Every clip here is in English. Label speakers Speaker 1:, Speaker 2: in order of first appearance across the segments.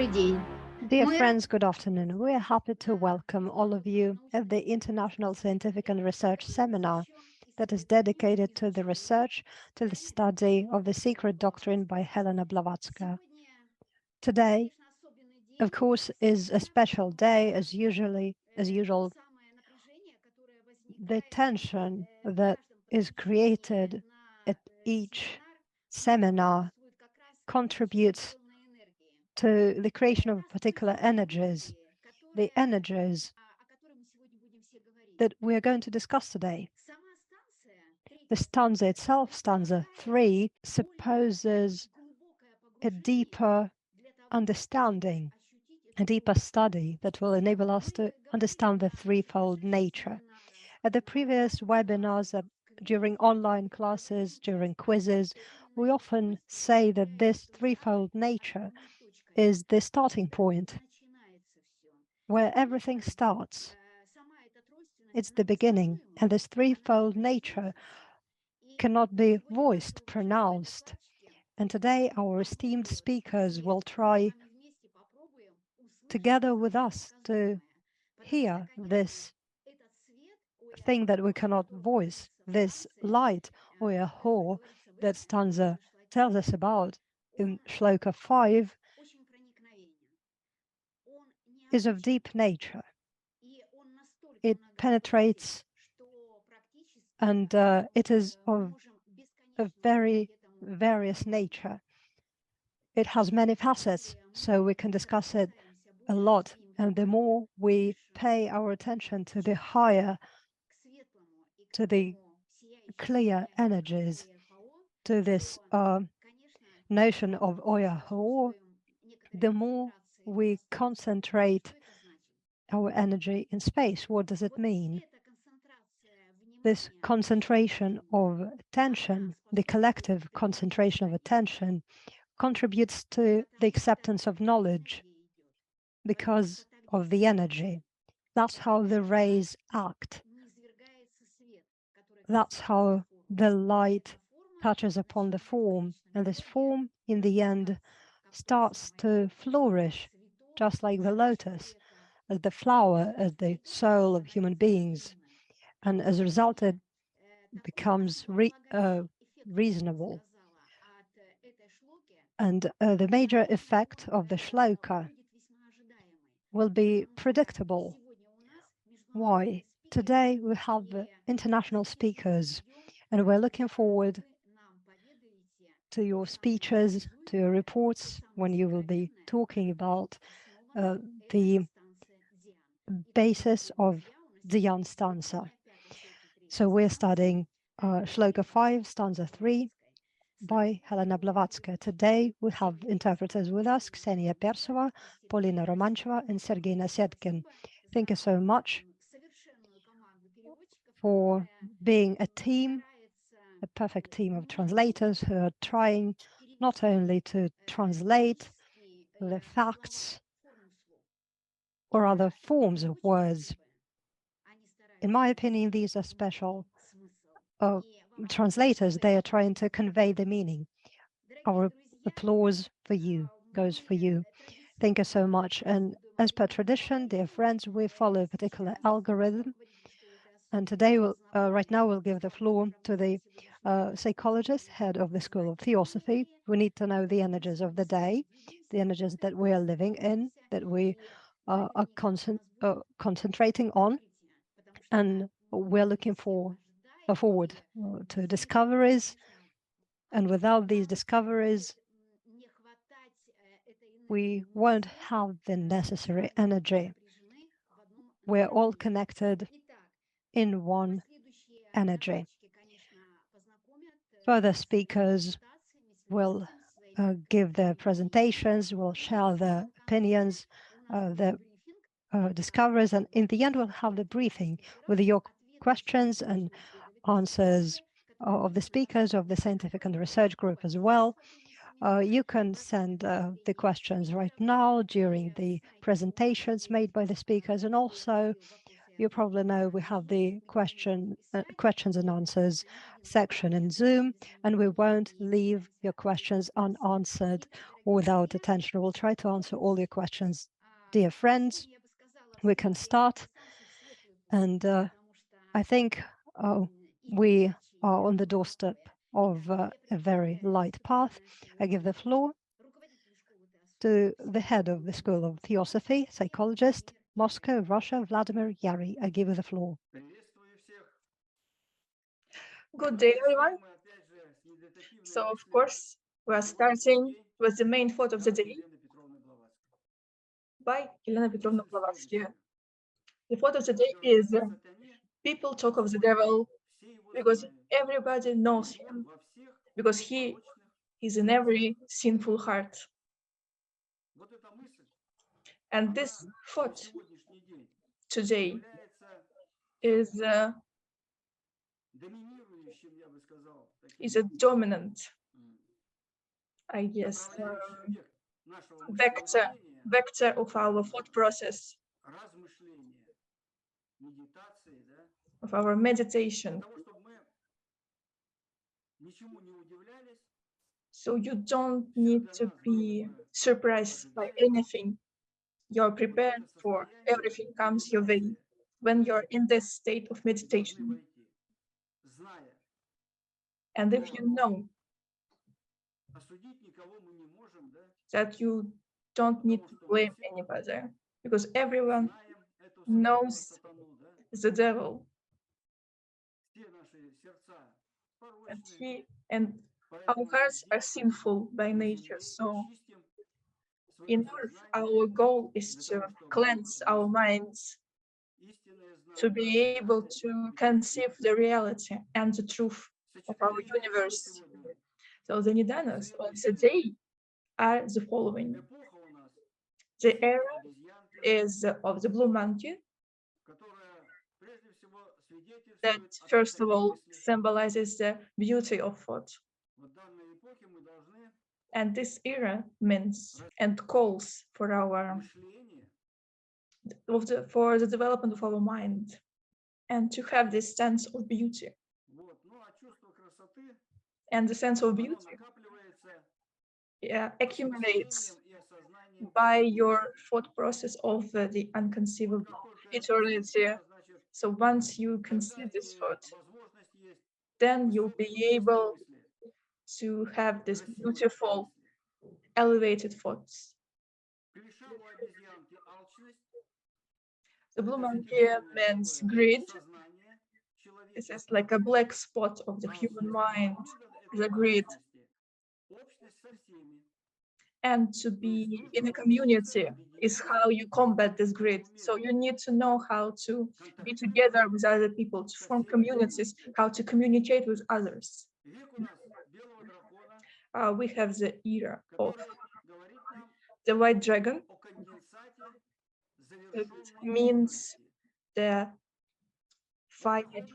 Speaker 1: Dear friends, good afternoon. We are happy to welcome all of you at the International Scientific and Research Seminar that is dedicated to the research, to the study of the secret doctrine by Helena Blavatsky. Today, of course, is a special day, as usual. The tension that is created at each seminar contributes to the creation of particular energies, the energies that we are going to discuss today. The stanza itself, stanza 3, supposes a deeper understanding, a deeper study that will enable us to understand the threefold nature. At the previous webinars, during online classes, during quizzes, we often say that this threefold nature is the starting point where everything starts. It's the beginning, and this threefold nature cannot be voiced, pronounced. And today our esteemed speakers will try together with us to hear this thing that we cannot voice, this light, OEAOHOO, that stanza tells us about in Sloka 5, is of deep nature. It penetrates, and it is of a very various nature. It has many facets, so we can discuss it a lot. And the more we pay our attention to the higher, to the clear energies, to this notion of OEAOHOO, the more we concentrate our energy in space. What does it mean? This concentration of attention, the collective concentration of attention, contributes to the acceptance of knowledge because of the energy. That's how the rays act. That's how the light touches upon the form, and this form, in the end, starts to flourish, just like the lotus, as the flower, as the soul of human beings. And as a result, it becomes reasonable. And the major effect of the shloka will be predictable. Why? Today we have international speakers, and we're looking forward to your speeches, to your reports, when you will be talking about the basis of Dhyan stanza. So we're studying Sloka 5, stanza 3 by Helena Blavatsky. Today we have interpreters with us, Ksenia Persova, Polina Romancheva, and Sergey Nasetkin. Thank you so much for being a team, a perfect team of translators who are trying not only to translate the facts or other forms of words. In my opinion, these are special translators. They are trying to convey the meaning. Our applause for you goes for you. Thank you so much. And as per tradition, dear friends, we follow a particular algorithm. And today, right now, we'll give the floor to the psychologist, head of the School of Theosophy. We need to know the energies of the day, the energies that we are living in, that we are concentrating on. And we're looking forward to discoveries. And without these discoveries, we won't have the necessary energy. We're all connected in one energy. Further speakers will give their presentations, will share their opinions, their discoveries, and in the end we'll have the briefing with your questions and answers of the speakers of the scientific and research group as well. You can send the questions right now during the presentations made by the speakers, and also you probably know we have the questions and answers section in Zoom, and we won't leave your questions unanswered without attention. We'll try to answer all your questions. Dear friends, we can start. And I think we are on the doorstep of a very light path. I give the floor to the head of the School of Theosophy, psychologist, Moscow, Russia, Vladimir Yary. I give you the floor.
Speaker 2: Good day, everyone. So, of course, we are starting with the main thought of the day by Elena Petrovna Blavatsky. The thought of the day is people talk of the devil because everybody knows him, because he is in every sinful heart. And this thought today is a dominant, I guess, vector of our thought process, of our meditation. So you don't need to be surprised by anything. You're prepared for everything comes your way when you're in this state of meditation. And if you know that you don't need to blame anybody, because everyone knows the devil, and our hearts are sinful by nature. So in earth, our goal is to cleanse our minds, to be able to conceive the reality and the truth of our universe. So the nidanas of the day are the following. The era is of the blue monkey, that first of all symbolizes the beauty of thought. And this era means and calls for the development of our mind and to have this sense of beauty. And the sense of beauty accumulates by your thought process of the unconceivable eternity. So once you conceive this thought, then you'll be able to have this beautiful, elevated thoughts. The blue monkey means greed. This is like a black spot of the human mind, the greed. And to be in a community is how you combat this greed. So you need to know how to be together with other people, to form communities, how to communicate with others. We have the era of the white dragon. It means the finite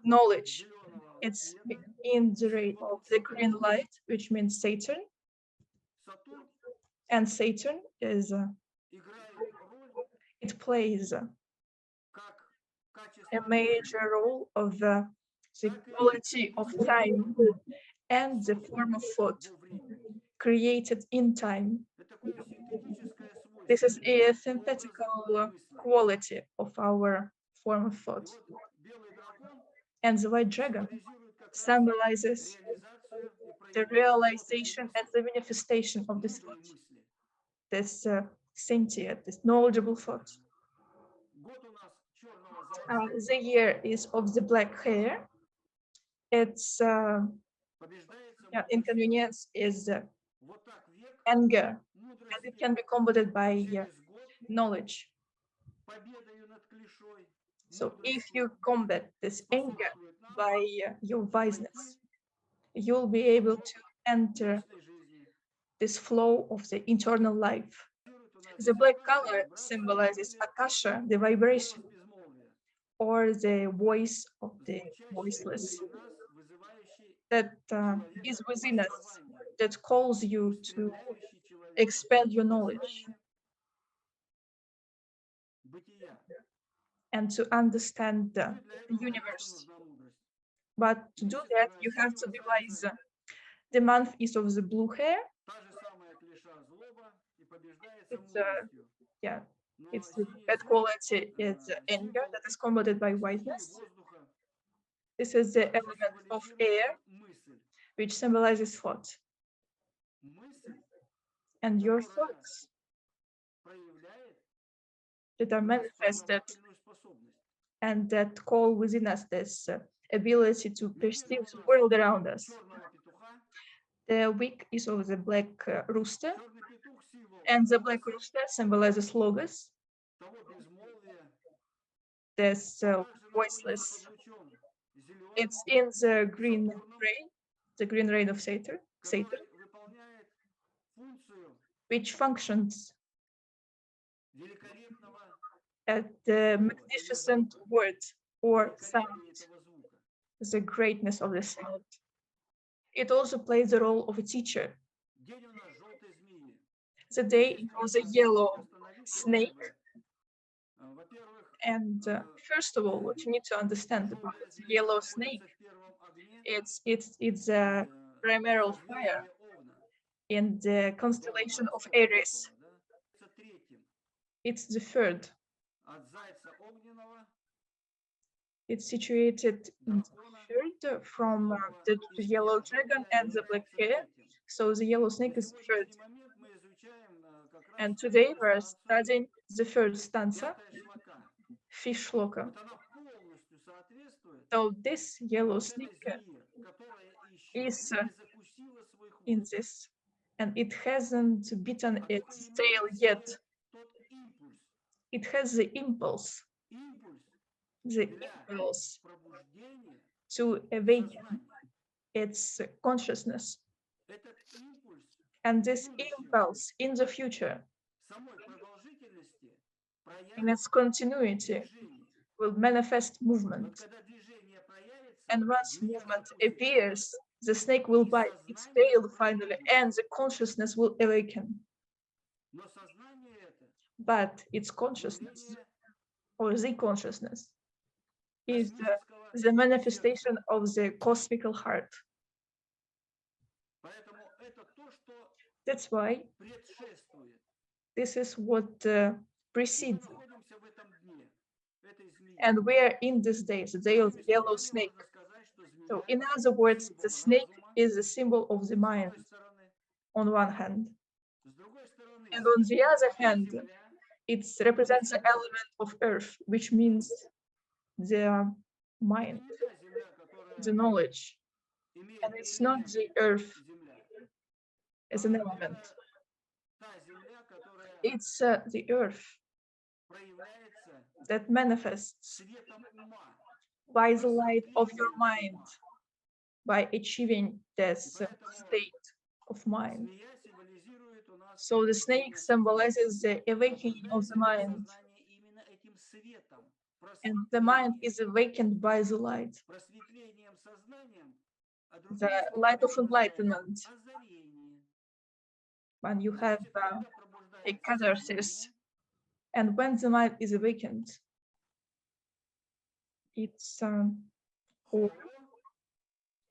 Speaker 2: knowledge. It's in the ray of the green light, which means Saturn. And Saturn is, it plays a major role of the quality of time and the form of thought created in time. This is a synthetical quality of our form of thought. And the white dragon symbolizes the realization and the manifestation of this thought, this sentient, this knowledgeable thought. The year is of the black hair. Its inconvenience is anger, and it can be combated by knowledge. So if you combat this anger by your wiseness, you'll be able to enter this flow of the internal life. The black color symbolizes Akasha, the vibration, or the voice of the voiceless that is within us, that calls you to expand your knowledge and to understand the universe. But to do that, you have to be wise. The month is of the blue hair, It's yeah, it's the bad quality is anger that is combated by whiteness. This is the element of air, which symbolizes thought. And your thoughts that are manifested and that call within us this ability to perceive the world around us. The wick is of the black rooster, and the black rooster symbolizes logos, this voiceless. It's in the green rain of Saturn, which functions at the magnificent word or sound, the greatness of the sound. It also plays the role of a teacher. The day it was a yellow snake. And first of all, what you need to understand about the yellow snake, it's a primeval fire in the constellation of Aries. It's the third. It's situated in the third from the yellow dragon and the black hare. So the yellow snake is the third. And today we're studying the third stanza, fish Sloka. So this yellow snake is in this, and it hasn't bitten its tail yet. It has the impulse to awaken its consciousness. And this impulse in the future, in its continuity, will manifest movement. And once movement appears, the snake will bite its tail finally, and the consciousness will awaken. But its consciousness, or the consciousness, is the manifestation of the cosmical heart. That's why this is what precedes. And we are in this day, the day of the yellow snake. So in other words, the snake is a symbol of the mind on one hand. And on the other hand, it represents the element of earth, which means the mind, the knowledge. And it's not the earth as an element. It's the earth that manifests by the light of your mind, by achieving this state of mind. So the snake symbolizes the awakening of the mind. And the mind is awakened by the light, the light of enlightenment. When you have a catharsis, and when the mind is awakened, it's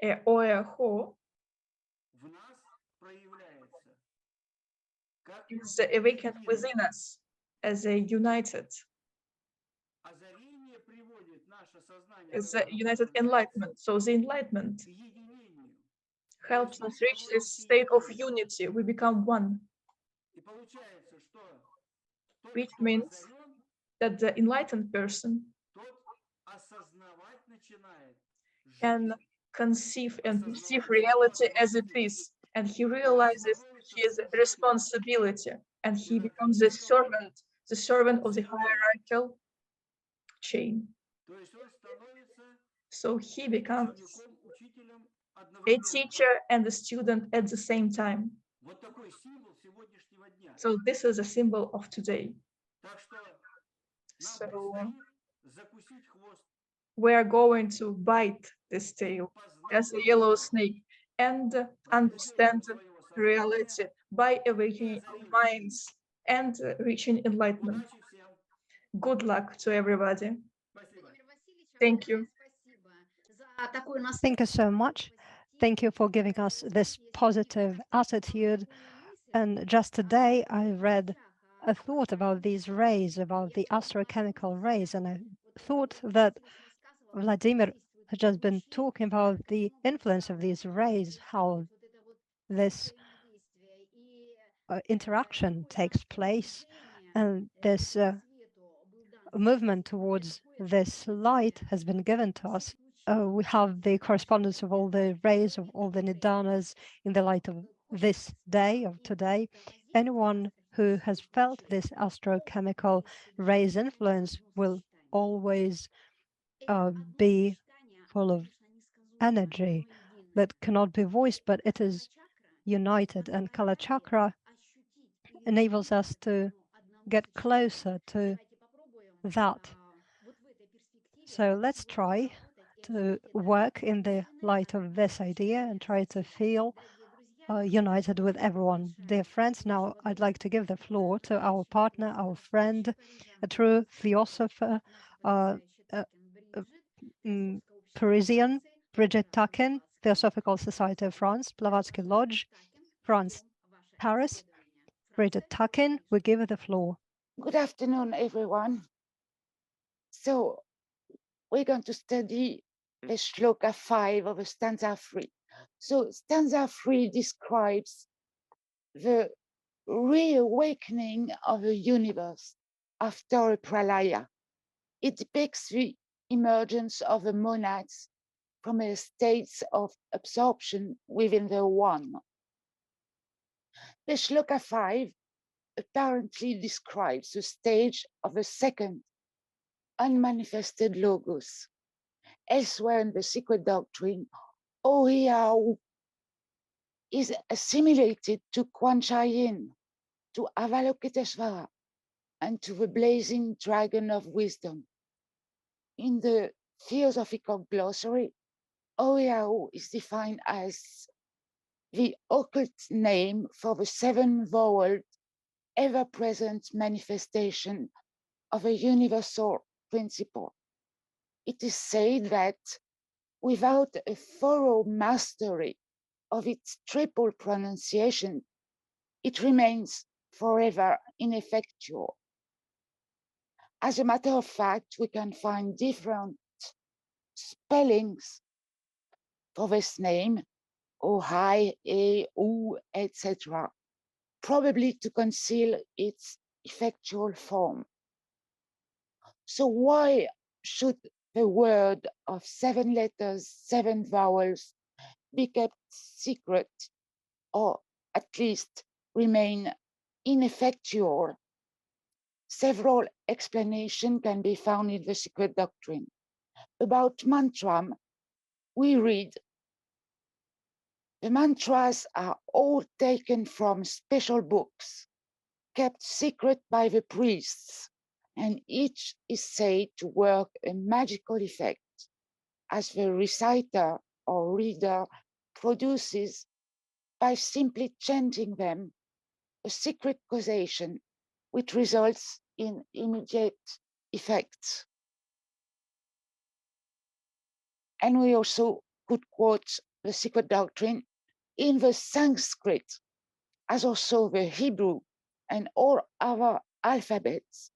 Speaker 2: OEAOHOO is awakened within us as a united enlightenment. So the enlightenment helps us reach this state of unity. We become one, which means that the enlightened person can conceive and perceive reality as it is, and he realizes his responsibility, and he becomes the servant of the hierarchical chain. So he becomes a teacher and a student at the same time. So this is a symbol of today. So we are going to bite this tail as a yellow snake and understand reality by awakening our minds and reaching enlightenment. Good luck to everybody. Thank you.
Speaker 1: Thank you so much. Thank you for giving us this positive attitude And just today, I read a thought about these rays, about the astrochemical rays, and I thought that Vladimir had just been talking about the influence of these rays, how this interaction takes place, and this movement towards this light has been given to us. We have the correspondence of all the rays of all the nidanas in the light of this day, of today. Anyone who has felt this astrochemical rays influence will always be full of energy that cannot be voiced, but it is united. And Kalachakra enables us to get closer to that. So let's try to work in the light of this idea and try to feel united with everyone. Dear friends, now I'd like to give the floor to our partner, our friend, a true theosopher, Parisian, Brigitte Taquin, Theosophical Society of France, Blavatsky Lodge, France, Paris. Brigitte Taquin, we give her the floor.
Speaker 3: Good afternoon, everyone. So we're going to study the Sloka 5 of the Stanza 3. So Stanza 3 describes the reawakening of the universe after a pralaya. It depicts the emergence of the monads from a state of absorption within the one. The Sloka 5 apparently describes the stage of the second unmanifested logos. Elsewhere in the Secret Doctrine, OEAOHOO is assimilated to Kwanchayin, to Avalokiteshvara, and to the blazing dragon of wisdom. In the Theosophical glossary, OEAOHOO is defined as the occult name for the seven-voweled, ever-present manifestation of a universal principle. It is said that without a thorough mastery of its triple pronunciation, it remains forever ineffectual. As a matter of fact, we can find different spellings for this name, OHI, A, U, etc., probably to conceal its effectual form. So why should the word of 7 letters, 7 vowels be kept secret, or at least remain ineffectual? Several explanations can be found in the Secret Doctrine. About mantram, we read, the mantras are all taken from special books, kept secret by the priests, and each is said to work a magical effect, as the reciter or reader produces, by simply chanting them, a secret causation which results in immediate effects. And we also could quote the Secret Doctrine in the Sanskrit, as also the Hebrew and all other alphabets.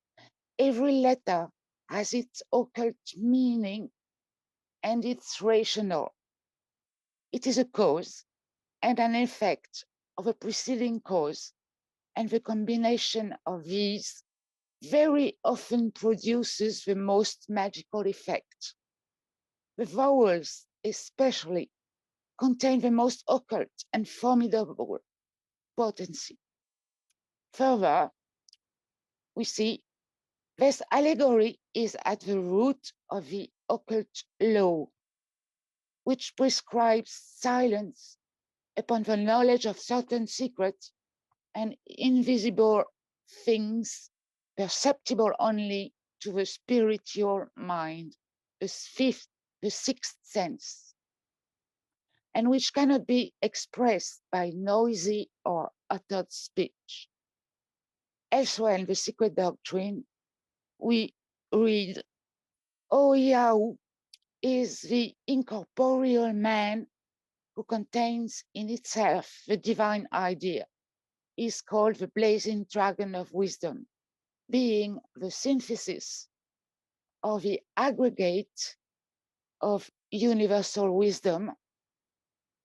Speaker 3: Every letter has its occult meaning and its rational. It is a cause and an effect of a preceding cause, and the combination of these very often produces the most magical effect. The vowels especially contain the most occult and formidable potency. Further, we see this allegory is at the root of the occult law, which prescribes silence upon the knowledge of certain secrets and invisible things perceptible only to the spiritual mind, the sixth sense, and which cannot be expressed by noisy or uttered speech. Elsewhere in the Secret Doctrine, we read, OEAOHOO is the incorporeal man who contains in itself the divine idea. is called the blazing dragon of wisdom, being the synthesis or the aggregate of universal wisdom.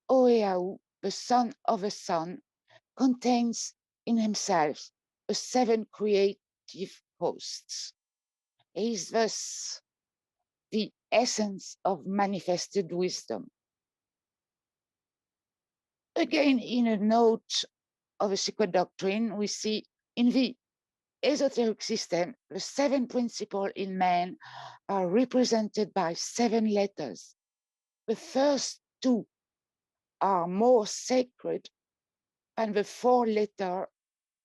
Speaker 3: OEAOHOO, the son of a sun, contains in himself the 7 creative hosts. He is thus the essence of manifested wisdom. Again, in a note of a secret doctrine, we see in the esoteric system, the 7 principles in man are represented by 7 letters. The first 2 are more sacred than the 4 letters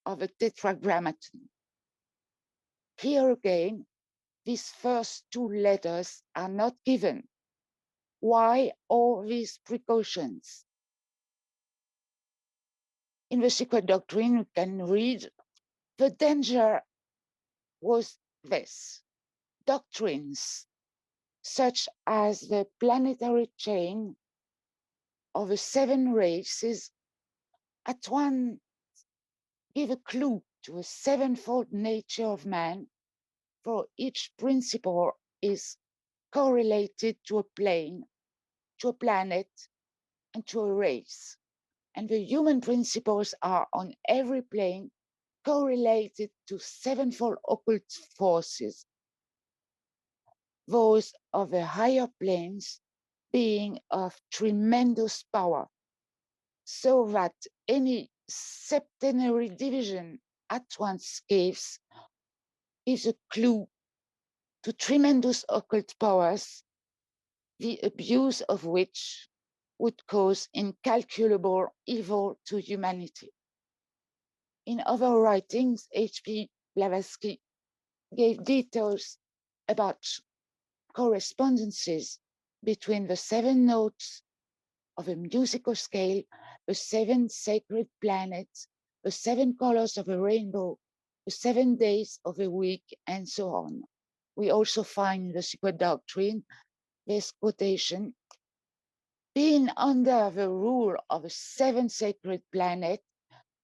Speaker 3: of a tetragrammaton. Here again, these first 2 letters are not given. Why all these precautions? In the secret doctrine, we can read, the danger was this: doctrines such as the planetary chain of the 7 races at once give a clue to a 7-fold nature of man, for each principle is correlated to a plane, to a planet, and to a race. And the human principles are on every plane correlated to 7-fold occult forces, those of the higher planes being of tremendous power, so that any septenary division at once gives a clue to tremendous occult powers, the abuse of which would cause incalculable evil to humanity. In other writings, H.P. Blavatsky gave details about correspondences between the 7 notes of a musical scale, the 7 sacred planets, the 7 colors of a rainbow, the 7 days of a week, and so on. We also find in the secret doctrine this quotation: being under the rule of a 7 sacred planet,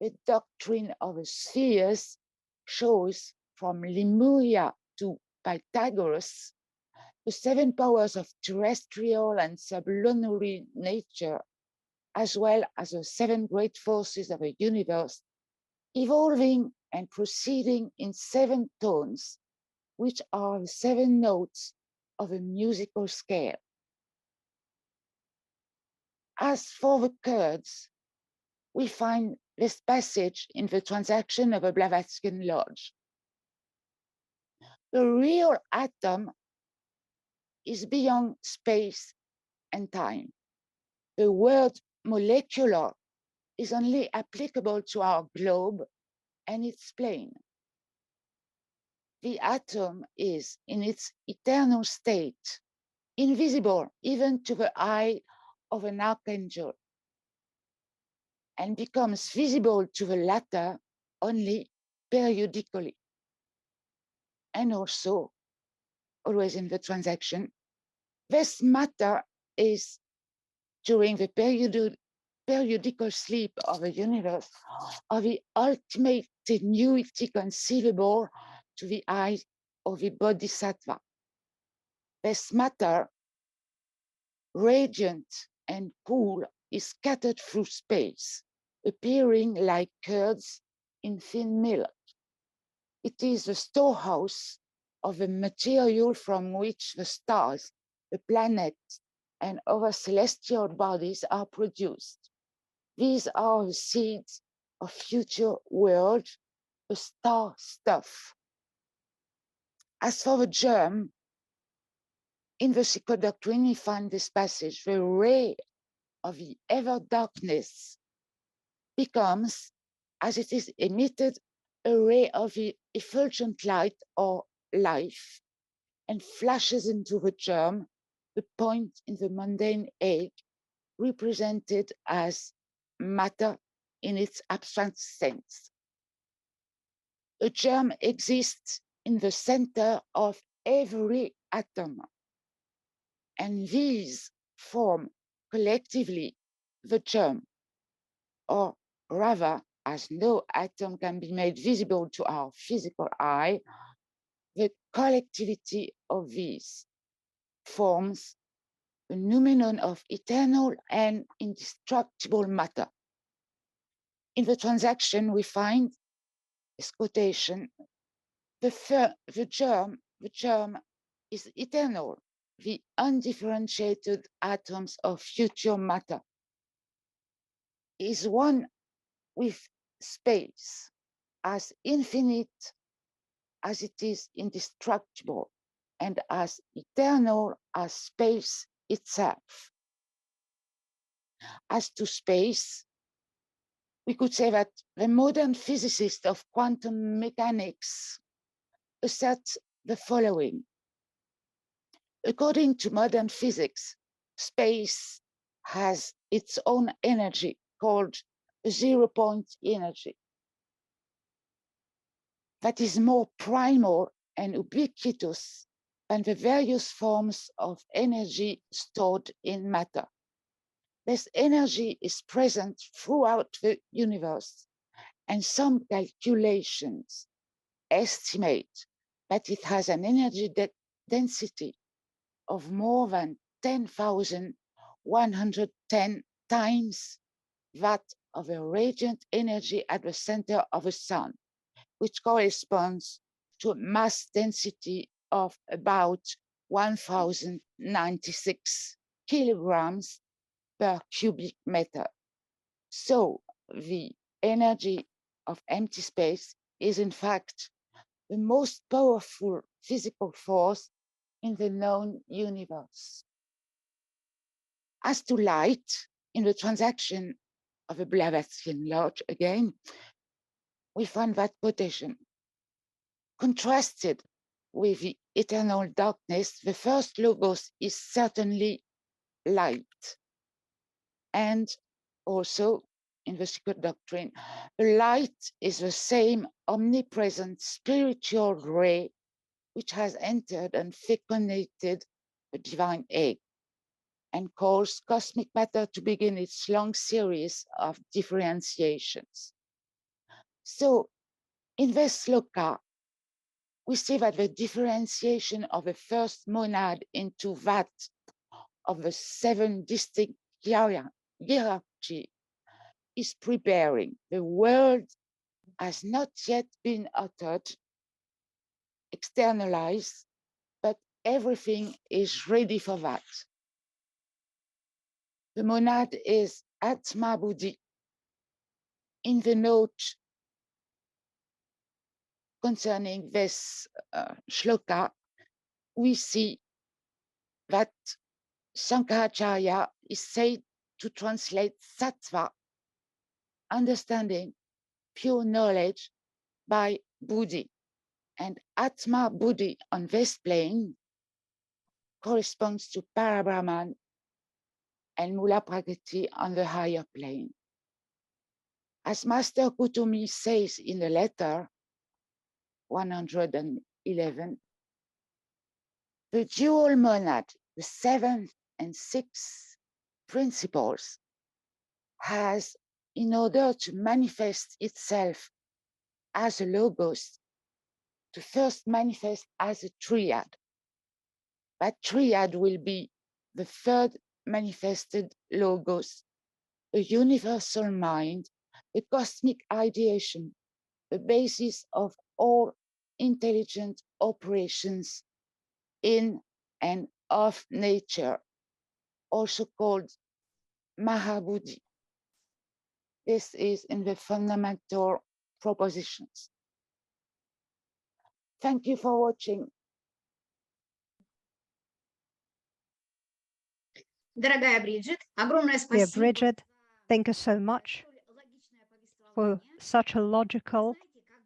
Speaker 3: the doctrine of the spheres shows from Lemuria to Pythagoras the 7 powers of terrestrial and sublunary nature, as well as the 7 great forces of a universe, evolving and proceeding in 7 tones, which are the 7 notes of a musical scale. As for the Curds, we find this passage in the transaction of a Blavatskyan lodge. The real atom is beyond space and time. The word molecular is only applicable to our globe and its plane. The atom is in its eternal state, invisible even to the eye of an archangel, and becomes visible to the latter only periodically. And also, always in the transaction, this matter is during the periodical sleep of the universe of the ultimate tenuity conceivable to the eye of the bodhisattva. This matter, radiant and cool, is scattered through space, appearing like curds in thin milk. It is the storehouse of the material from which the stars, the planets, and other celestial bodies are produced. These are the seeds of future world, the star stuff. As for the germ, in the secret doctrine, we find this passage: the ray of the ever darkness becomes, as it is emitted, a ray of the effulgent light or life, and flashes into the germ, the point in the mundane egg, represented as matter in its abstract sense. A germ exists in the center of every atom, and these form collectively the germ, or rather as no atom can be made visible to our physical eye, the collectivity of these forms a noumenon of eternal and indestructible matter. In the transaction, we find this quotation: the germ is eternal, the undifferentiated atoms of future matter is one with space, as infinite as it is indestructible, and as eternal as space itself. As to space, we could say that the modern physicist of quantum mechanics asserts the following. According to modern physics, space has its own energy called a zero-point energy that is more primal and ubiquitous than the various forms of energy stored in matter. This energy is present throughout the universe, and some calculations estimate that it has an energy density of more than 10,110 times that of a radiant energy at the center of a sun, which corresponds to a mass density of about 1,096 kilograms per cubic meter. So the energy of empty space is in fact the most powerful physical force in the known universe. As to light, in the transaction of a Blavatsky Lodge again, we find that quotation. Contrasted with the eternal darkness, the first logos is certainly light. And also, in the Secret Doctrine, the light is the same omnipresent spiritual ray which has entered and fecundated the divine egg and caused cosmic matter to begin its long series of differentiations. So, in this Sloka, we see that the differentiation of the first monad into that of the seven distinct hierarchy is preparing. The world has not yet been uttered, externalized, but everything is ready for that. The monad is Atma Buddhi. In the note concerning this shloka, we see that Shankaracharya is said to translate sattva, understanding, pure knowledge, by Buddhi, and Atma Buddhi on this plane corresponds to Parabrahman and Mula Prakriti on the higher plane. As Master Kutumi says in the letter 111, the dual monad, the seventh and sixth principles, has, in order to manifest itself as a logos, to first manifest as a triad. That triad will be the third manifested logos, a universal mind, a cosmic ideation, the basis of all intelligent operations in and of nature, also called Mahabuddhi. This is in the fundamental propositions. Thank you for watching.
Speaker 4: Дорогая Бриджит, огромное
Speaker 1: Dear
Speaker 4: спасибо.
Speaker 1: Brigitte, thank you so much for such a logical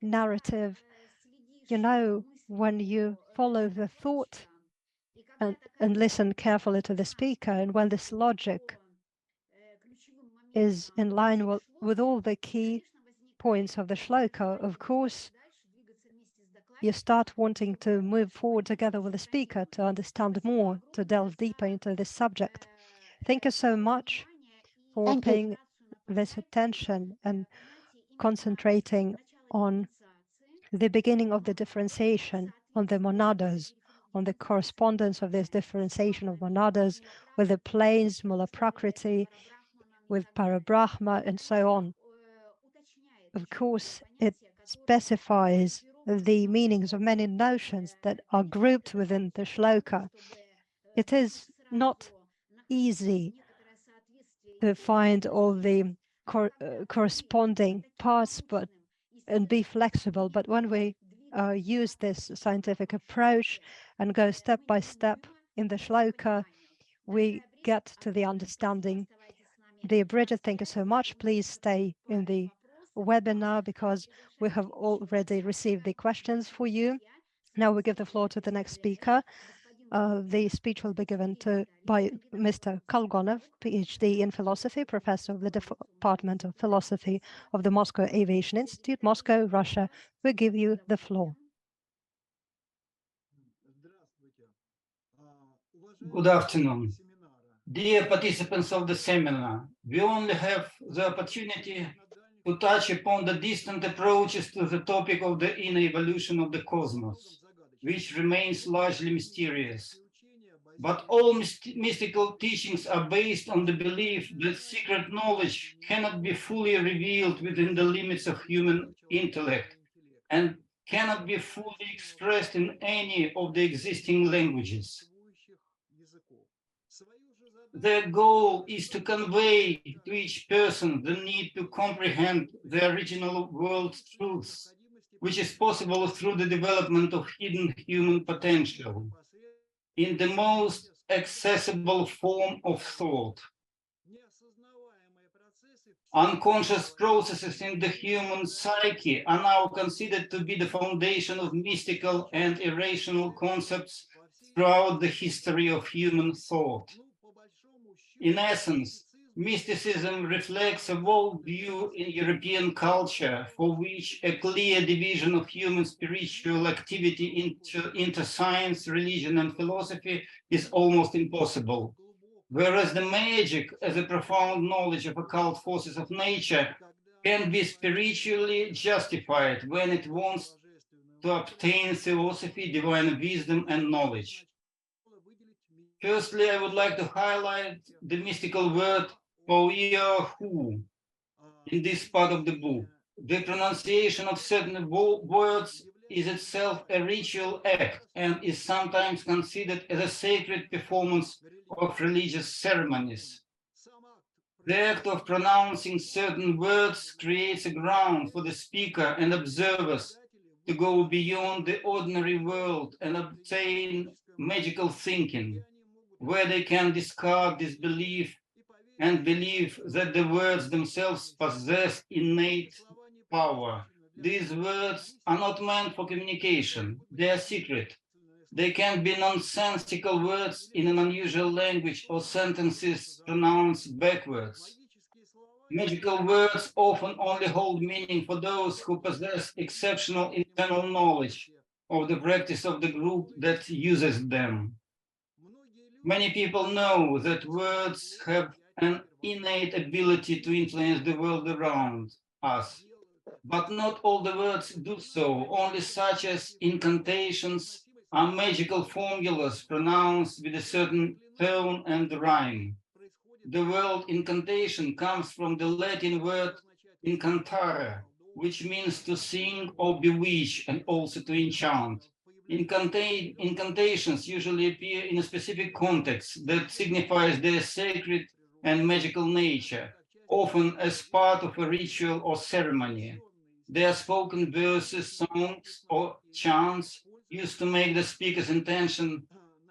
Speaker 1: narrative. You know, when you follow the thought and listen carefully to the speaker, and when this logic is in line with all the key points of the shloka, of course, you start wanting to move forward together with the speaker to understand more, to delve deeper into this subject. Thank you so much for paying this attention and concentrating on the beginning of the differentiation, on the monadas, on the correspondence of this differentiation of monadas with the planes, Mula Prakriti, with Parabrahma, and so on. Of course, it specifies the meanings of many notions that are grouped within the shloka. It is not easy to find all the corresponding parts and be flexible, but when we use this scientific approach and go step by step in the shloka, we get to the understanding. Dear Brigitte, thank you so much. Please stay in the webinar because we have already received the questions for you. Now we give the floor to the next speaker. The speech will be given by Mr. Kolganov, PhD in philosophy, professor of the Department of Philosophy of the Moscow Aviation Institute, Moscow, Russia. We give you the floor.
Speaker 5: Good afternoon. Dear participants of the seminar, we only have the opportunity to touch upon the distant approaches to the topic of the inner evolution of the cosmos, which remains largely mysterious. But all mystical teachings are based on the belief that secret knowledge cannot be fully revealed within the limits of human intellect and cannot be fully expressed in any of the existing languages. Their goal is to convey to each person the need to comprehend the original world truths, which is possible through the development of hidden human potential in the most accessible form of thought. Unconscious processes in the human psyche are now considered to be the foundation of mystical and irrational concepts throughout the history of human thought. In essence, mysticism reflects a worldview in European culture for which a clear division of human spiritual activity into science, religion, and philosophy is almost impossible. Whereas the magic, as a profound knowledge of occult forces of nature, can be spiritually justified when it wants to obtain theosophy, divine wisdom, and knowledge. Firstly, I would like to highlight the mystical word OEAOHOO in this part of the book. The pronunciation of certain words is itself a ritual act and is sometimes considered as a sacred performance of religious ceremonies. The act of pronouncing certain words creates a ground for the speaker and observers to go beyond the ordinary world and obtain magical thinking, where they can discard disbelief and believe that the words themselves possess innate power. These words are not meant for communication. They are secret. They can be nonsensical words in an unusual language or sentences pronounced backwards. Magical words often only hold meaning for those who possess exceptional internal knowledge of the practice of the group that uses them. Many people know that words have an innate ability to influence the world around us, but not all the words do so. Only such as incantations are magical formulas pronounced with a certain tone and rhyme. The word incantation comes from the Latin word incantare, which means to sing or bewitch and also to enchant. Incantations usually appear in a specific context that signifies their sacred and magical nature, often as part of a ritual or ceremony. They are spoken verses, songs, or chants used to make the speaker's intention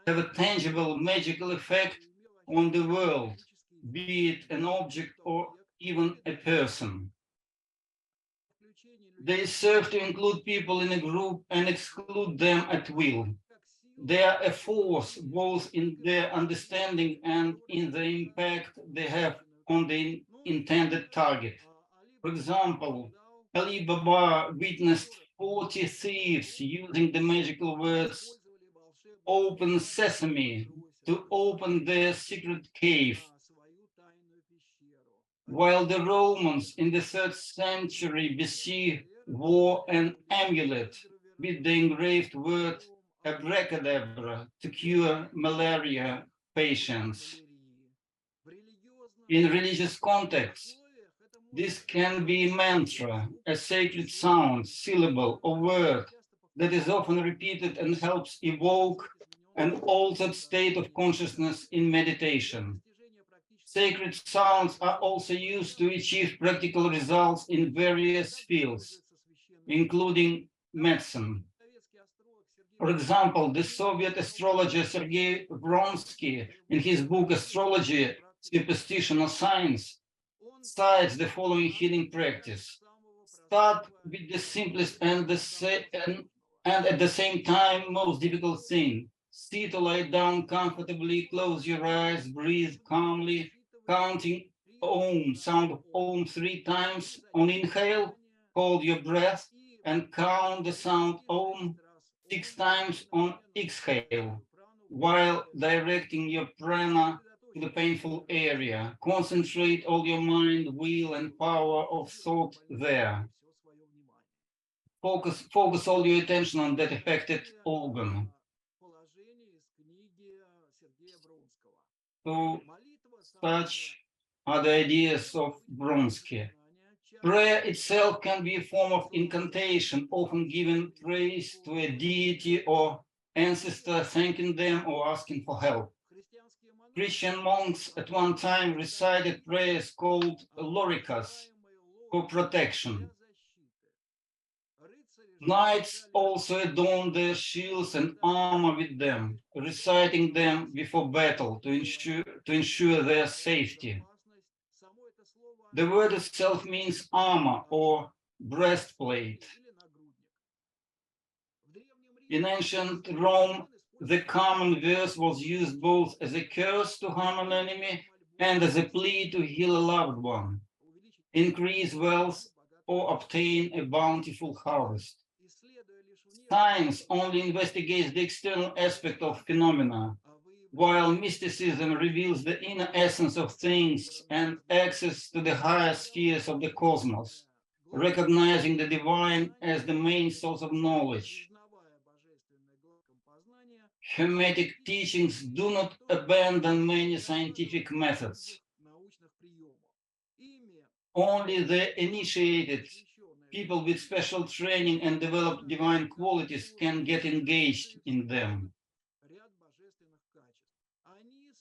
Speaker 5: have a tangible magical effect on the world, be it an object or even a person. They serve to include people in a group and exclude them at will. They are a force both in their understanding and in the impact they have on the intended target. For example, Ali Baba witnessed 40 thieves using the magical words "Open Sesame" to open their secret cave. While the Romans in the 3rd century BC wore an amulet with the engraved word abracadabra to cure malaria patients. In religious context, this can be a mantra, a sacred sound, syllable, or word that is often repeated and helps evoke an altered state of consciousness in meditation. Sacred sounds are also used to achieve practical results in various fields, including medicine. For example, the Soviet astrologer Sergey Vronsky, in his book Astrology, Superstition or Science, cites the following healing practice. Start with the simplest and at the same time most difficult thing. Sit or lie down comfortably, close your eyes, breathe calmly, counting Om, sound of Om 3 times on inhale, hold your breath, and count the sound Om 6 times on exhale, while directing your prana to the painful area. Concentrate all your mind, will, and power of thought there. Focus all your attention on that affected organ. So, such are the ideas of Vronsky. Prayer itself can be a form of incantation, often giving praise to a deity or ancestor, thanking them or asking for help. Christian monks at one time recited prayers called lorikas for protection. Knights also adorned their shields and armor with them, reciting them before battle to ensure their safety. The word itself means armor or breastplate. In ancient Rome, the common verse was used both as a curse to harm an enemy and as a plea to heal a loved one, increase wealth, or obtain a bountiful harvest. Science only investigates the external aspect of phenomena, while mysticism reveals the inner essence of things and access to the higher spheres of the cosmos, recognizing the divine as the main source of knowledge. Hermetic teachings do not abandon many scientific methods. Only the initiated, people with special training and developed divine qualities can get engaged in them.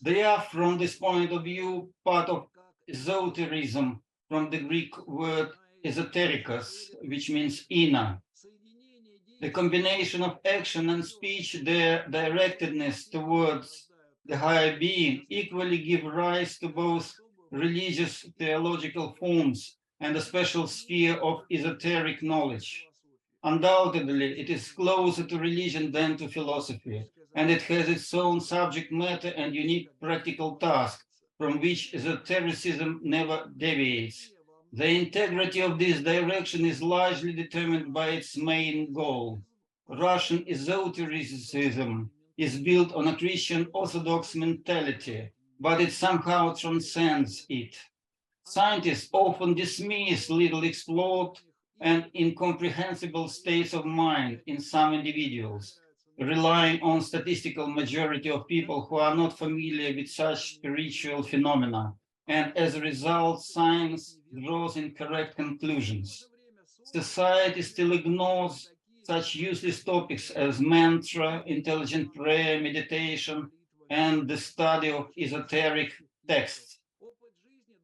Speaker 5: They are, from this point of view, part of esotericism, from the Greek word esoterikos, which means inner. The combination of action and speech, their directedness towards the higher being, equally give rise to both religious theological forms and a special sphere of esoteric knowledge. Undoubtedly, it is closer to religion than to philosophy, and it has its own subject matter and unique practical task, from which esotericism never deviates. The integrity of this direction is largely determined by its main goal. Russian esotericism is built on a Christian Orthodox mentality, but it somehow transcends it. Scientists often dismiss little explored and incomprehensible states of mind in some individuals, relying on statistical majority of people who are not familiar with such spiritual phenomena, and as a result, science draws incorrect conclusions. Society still ignores such useless topics as mantra, intelligent prayer, meditation, and the study of esoteric texts.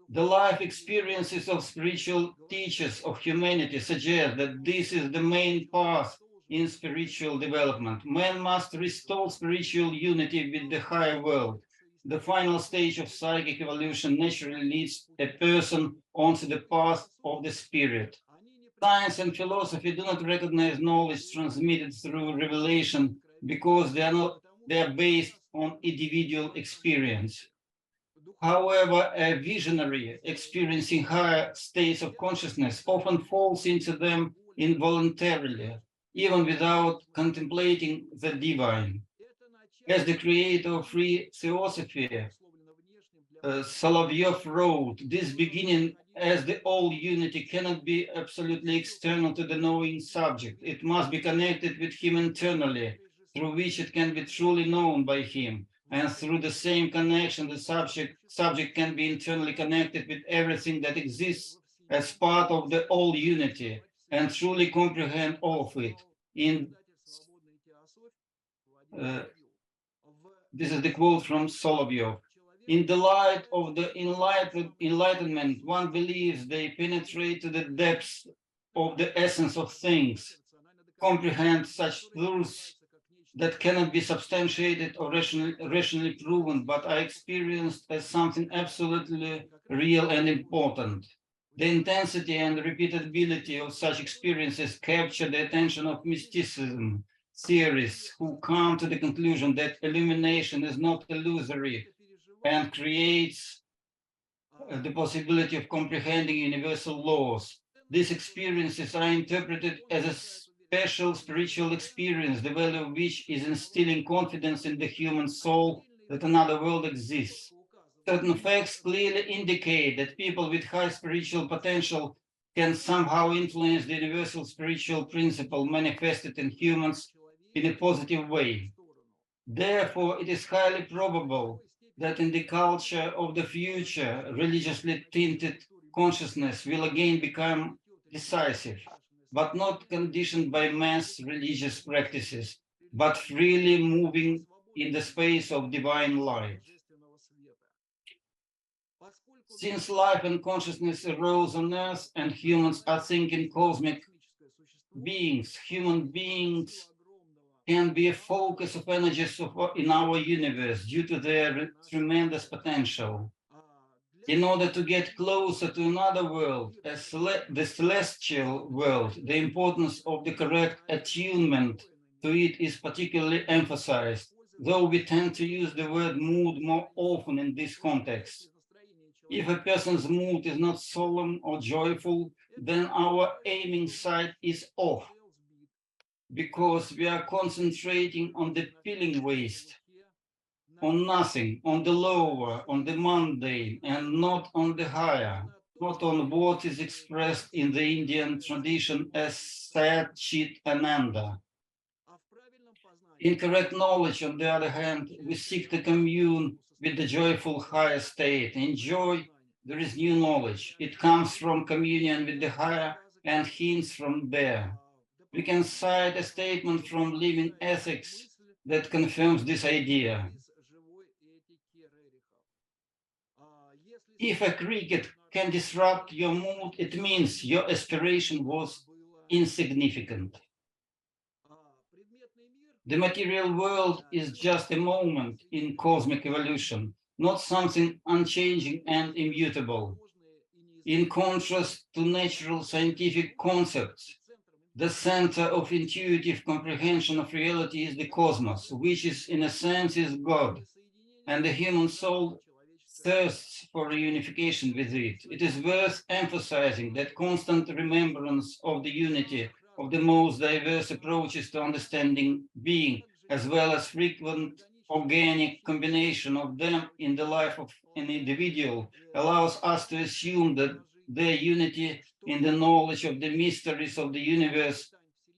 Speaker 5: The life experiences of spiritual teachers of humanity suggest that this is the main path in spiritual development. Man must restore spiritual unity with the higher world. The final stage of psychic evolution naturally leads a person onto the path of the spirit. Science and philosophy do not recognize knowledge transmitted through revelation because they are based on individual experience. However, a visionary experiencing higher states of consciousness often falls into them involuntarily, even without contemplating the divine. As the creator of free theosophy, Solovyov wrote, this beginning as the all unity cannot be absolutely external to the knowing subject. It must be connected with him internally, through which it can be truly known by him. And through the same connection, the subject can be internally connected with everything that exists as part of the all unity and truly comprehend all of it. This is the quote from Solovyov. In the light of the enlightenment, one believes they penetrate to the depths of the essence of things, comprehend such truths that cannot be substantiated or rationally proven, but are experienced as something absolutely real and important. The intensity and repeatability of such experiences capture the attention of mysticism theorists who come to the conclusion that illumination is not illusory and creates the possibility of comprehending universal laws. These experiences are interpreted as a special spiritual experience, the value of which is instilling confidence in the human soul that another world exists. Certain facts clearly indicate that people with high spiritual potential can somehow influence the universal spiritual principle manifested in humans in a positive way. Therefore, it is highly probable that in the culture of the future, religiously tinted consciousness will again become decisive, but not conditioned by mass religious practices, but freely moving in the space of divine light. Since life and consciousness arose on Earth and humans are thinking cosmic beings, human beings can be a focus of energies in our universe due to their tremendous potential. In order to get closer to another world, the celestial world, the importance of the correct attunement to it is particularly emphasized, though we tend to use the word mood more often in this context. If a person's mood is not solemn or joyful, then our aiming sight is off, because we are concentrating on the pilling waste, on nothing, on the lower, on the mundane, and not on the higher, not on what is expressed in the Indian tradition as Sat Chit Ananda. In correct knowledge, on the other hand, we seek to commune with the joyful higher state. In joy, there is new knowledge. It comes from communion with the higher and hints from there. We can cite a statement from Living Ethics that confirms this idea. If a cricket can disrupt your mood, it means your aspiration was insignificant. The material world is just a moment in cosmic evolution, not something unchanging and immutable. In contrast to natural scientific concepts, the center of intuitive comprehension of reality is the cosmos, which is in a sense is God, and the human soul thirsts for reunification with it. It is worth emphasizing that constant remembrance of the unity of the most diverse approaches to understanding being, as well as frequent organic combination of them in the life of an individual, allows us to assume that their unity in the knowledge of the mysteries of the universe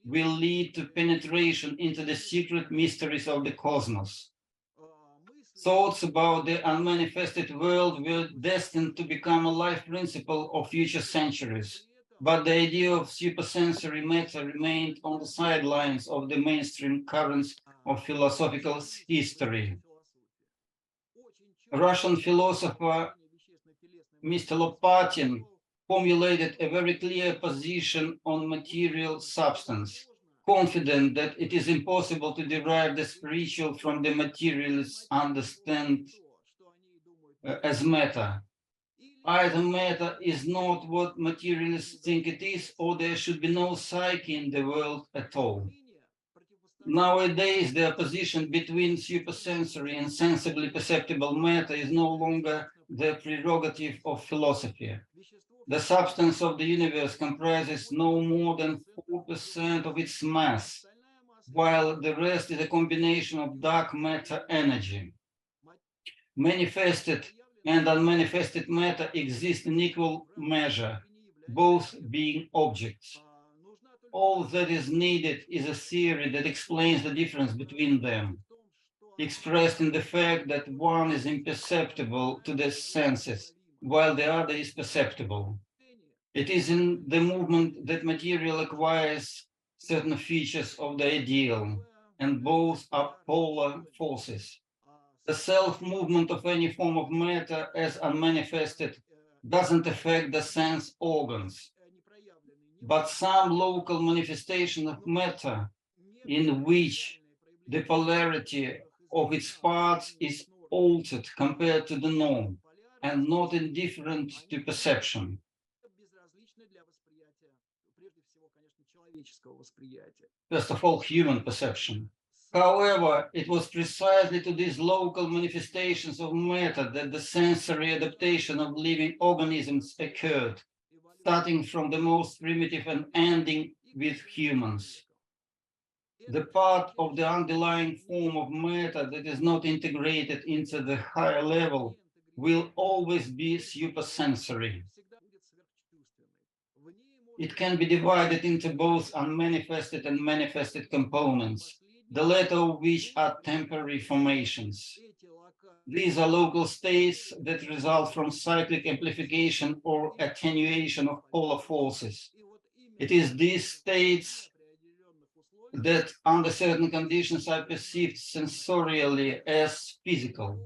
Speaker 5: will lead to penetration into the secret mysteries of the cosmos. Thoughts about the unmanifested world were destined to become a life principle of future centuries, but the idea of supersensory matter remained on the sidelines of the mainstream currents of philosophical history. Russian philosopher Mr. Lopatin formulated a very clear position on material substance, confident that it is impossible to derive the spiritual from the materialists understand as matter. Either matter is not what materialists think it is, or there should be no psyche in the world at all. Nowadays, the opposition between supersensory and sensibly perceptible matter is no longer the prerogative of philosophy. The substance of the universe comprises no more than 4% of its mass, while the rest is a combination of dark matter energy, manifested and unmanifested matter exist in equal measure, both being objects. All that is needed is a theory that explains the difference between them, expressed in the fact that one is imperceptible to the senses, while the other is perceptible. It is in the movement that material acquires certain features of the ideal, and both are polar forces. The self-movement of any form of matter as unmanifested doesn't affect the sense organs, but some local manifestation of matter in which the polarity of its parts is altered compared to the norm and not indifferent to perception. First of all, human perception. However, it was precisely to these local manifestations of matter that the sensory adaptation of living organisms occurred, starting from the most primitive and ending with humans. The part of the underlying form of matter that is not integrated into the higher level will always be supersensory. It can be divided into both unmanifested and manifested components, the latter of which are temporary formations. These are local states that result from cyclic amplification or attenuation of polar forces. It is these states that, under certain conditions, are perceived sensorially as physical.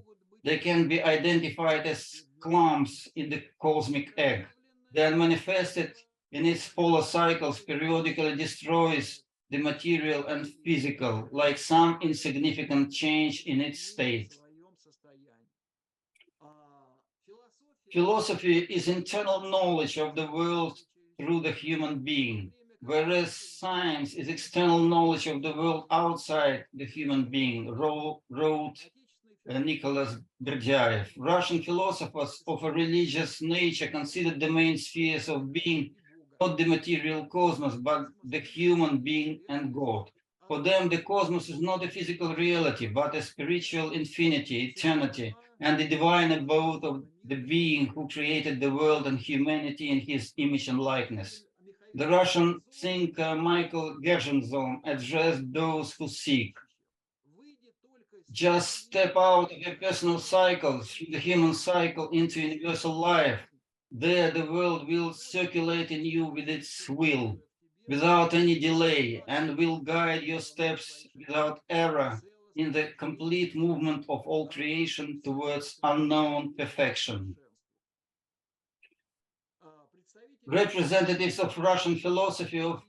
Speaker 5: They can be identified as clumps in the cosmic egg. They are manifested in its polar cycles, periodically destroys the material and physical, like some insignificant change in its state. Philosophy is internal knowledge of the world through the human being, whereas science is external knowledge of the world outside the human being, wrote Nicholas Berdyaev. Russian philosophers of a religious nature considered the main spheres of being not the material cosmos, but the human being and God. For them, the cosmos is not a physical reality, but a spiritual infinity, eternity, and the divine abode of the being who created the world and humanity in his image and likeness. The Russian thinker Michael Gershenzon addressed those who seek. Just step out of your personal cycle, through the human cycle, into universal life. There the world will circulate in you with its will, without any delay, and will guide your steps without error in the complete movement of all creation towards unknown perfection. Representatives of Russian philosophy of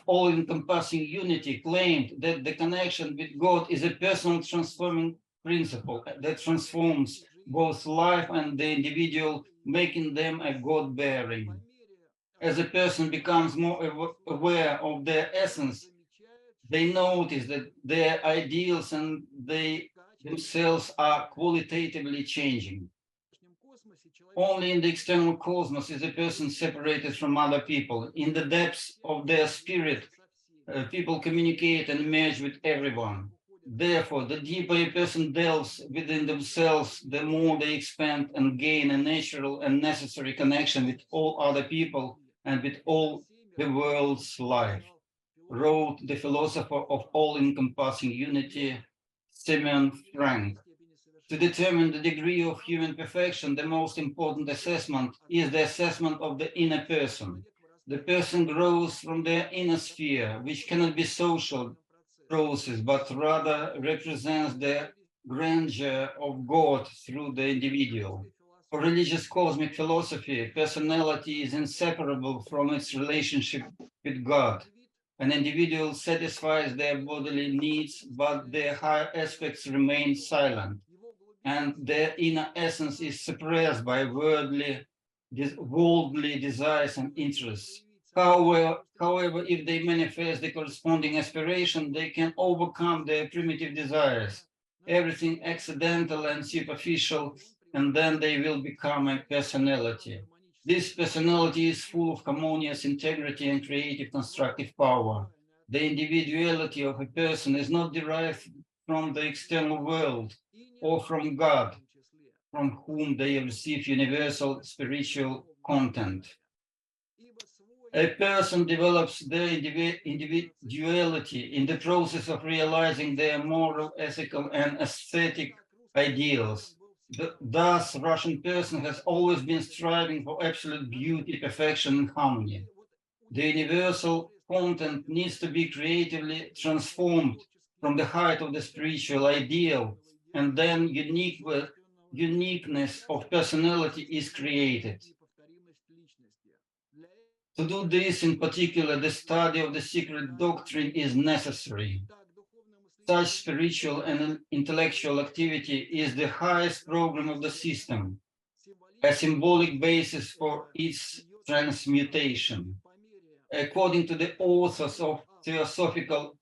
Speaker 5: all-encompassing unity claimed that the connection with God is a personal transforming principle that transforms both life and the individual, making them a God-bearing. As a person becomes more aware of their essence, they notice that their ideals and they themselves are qualitatively changing. Only in the external cosmos is a person separated from other people. In the depths of their spirit, people communicate and merge with everyone. Therefore, the deeper a person delves within themselves, the more they expand and gain a natural and necessary connection with all other people and with all the world's life, wrote the philosopher of all-encompassing unity, Semyon Frank. To determine the degree of human perfection, the most important assessment is the assessment of the inner person. The person grows from their inner sphere, which cannot be social process, but rather represents the grandeur of God through the individual. For religious cosmic philosophy, personality is inseparable from its relationship with God. An individual satisfies their bodily needs, but their higher aspects remain silent, and their inner essence is suppressed by worldly desires and interests. However, if they manifest the corresponding aspiration, they can overcome their primitive desires, everything accidental and superficial, and then they will become a personality. This personality is full of harmonious integrity and creative constructive power. The individuality of a person is not derived from the external world or from God, from whom they receive universal spiritual content. A person develops their individuality in the process of realizing their moral, ethical, and aesthetic ideals. Thus, Russian person has always been striving for absolute beauty, perfection, and harmony. The universal content needs to be creatively transformed from the height of the spiritual ideal, and then uniqueness of personality is created. To do this, in particular, the study of the secret doctrine is necessary. Such spiritual and intellectual activity is the highest program of the system, a symbolic basis for its transmutation. According to the authors of Theosophical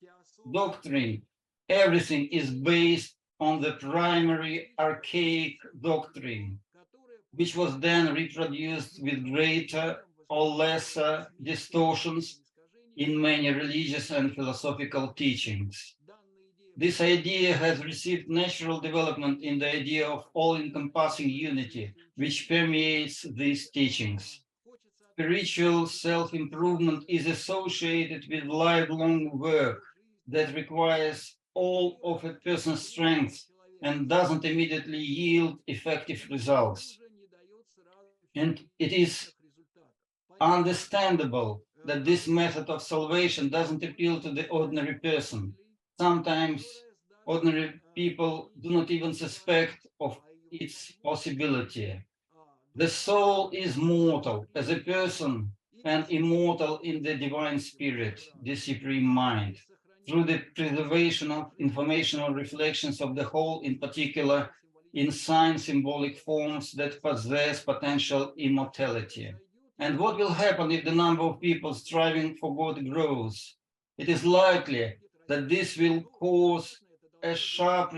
Speaker 5: doctrine, everything is based on the primary archaic doctrine, which was then reproduced with greater or lesser distortions in many religious and philosophical teachings. This idea has received natural development in the idea of all-encompassing unity, which permeates these teachings. Spiritual self-improvement is associated with lifelong work that requires all of a person's strength and doesn't immediately yield effective results. And it is understandable that this method of salvation doesn't appeal to the ordinary person. Sometimes ordinary people do not even suspect of its possibility. The soul is mortal as a person and immortal in the divine spirit, the supreme mind, through the preservation of informational reflections of the whole, in particular in sign symbolic forms that possess potential immortality. And what will happen if the number of people striving for God grows? It is likely that this will cause a sharp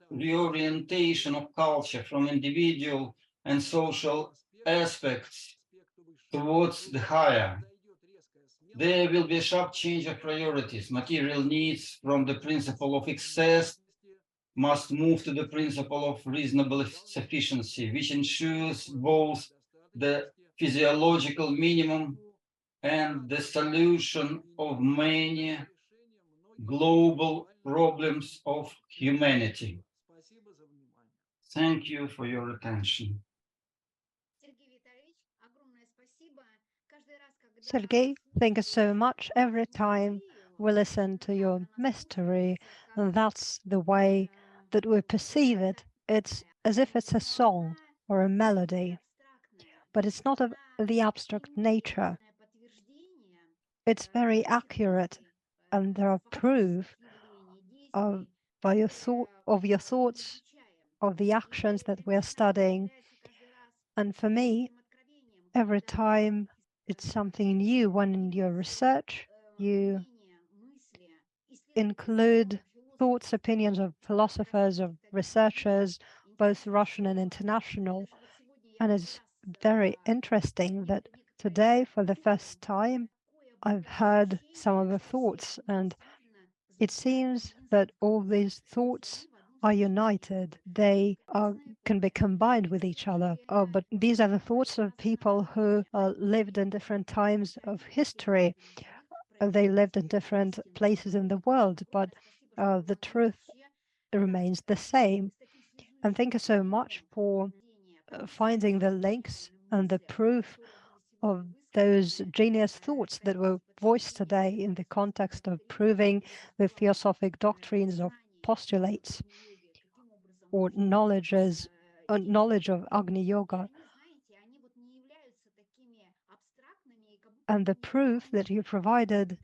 Speaker 5: reorientation of culture from individual and social aspects towards the higher. There will be a sharp change of priorities. Material needs from the principle of excess must move to the principle of reasonable sufficiency, which ensures both the physiological minimum and the solution of many global problems of humanity. Thank you for your attention.
Speaker 1: Sergey, thank you so much. Every time we listen to your mystery, and that's the way that we perceive it. It's as if it's a song or a melody, but it's not of the abstract nature. It's very accurate, and there are proof of your thoughts, of the actions that we're studying. And for me, every time it's something new. When in your research, you include thoughts, opinions of philosophers, of researchers, both Russian and international. And it's very interesting that today, for the first time, I've heard some of the thoughts, and it seems that all these thoughts are united. They can be combined with each other. But these are the thoughts of people who lived in different times of history. They lived in different places in the world, but the truth remains the same. And thank you so much for finding the links and the proof of those genius thoughts that were voiced today in the context of proving the theosophic doctrines of postulates or knowledge of Agni Yoga. And the proof that you provided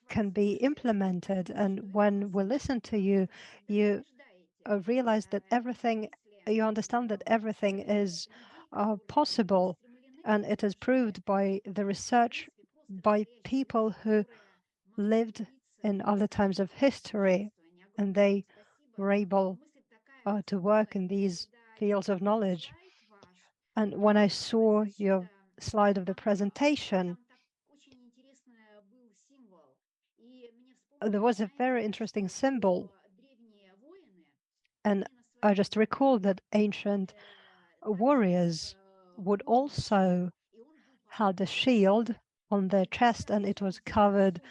Speaker 1: can be implemented. And when we listen to you, you realize that you understand that everything is possible, and it is proved by the research by people who lived in other times of history, and they were able to work in these fields of knowledge. And when I saw your slide of the presentation, there was a very interesting symbol, and I just recalled that ancient warriors would also had a shield on their chest, and it was covered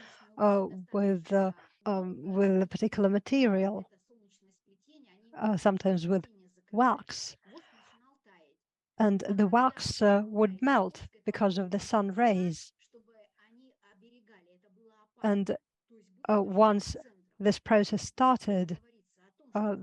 Speaker 1: with a particular material, sometimes with wax. And the wax would melt because of the sun rays. And once this process started,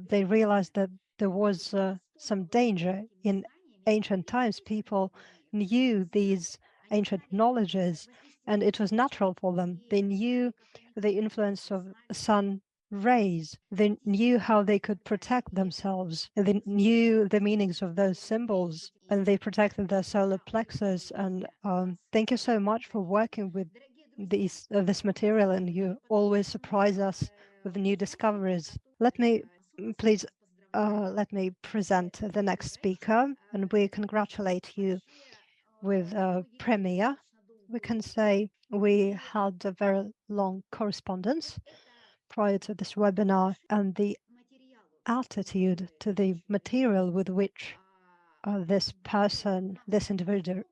Speaker 1: they realized that there was some danger. In ancient times, people knew these ancient knowledges, and it was natural for them. They knew the influence of sun rays. They knew how they could protect themselves. They knew the meanings of those symbols, and they protected their solar plexus. And thank you so much for working with this material, and you always surprise us with new discoveries. Let me present the next speaker, and we congratulate you with a premiere. We can say we had a very long correspondence prior to this webinar, and the attitude to the material with which this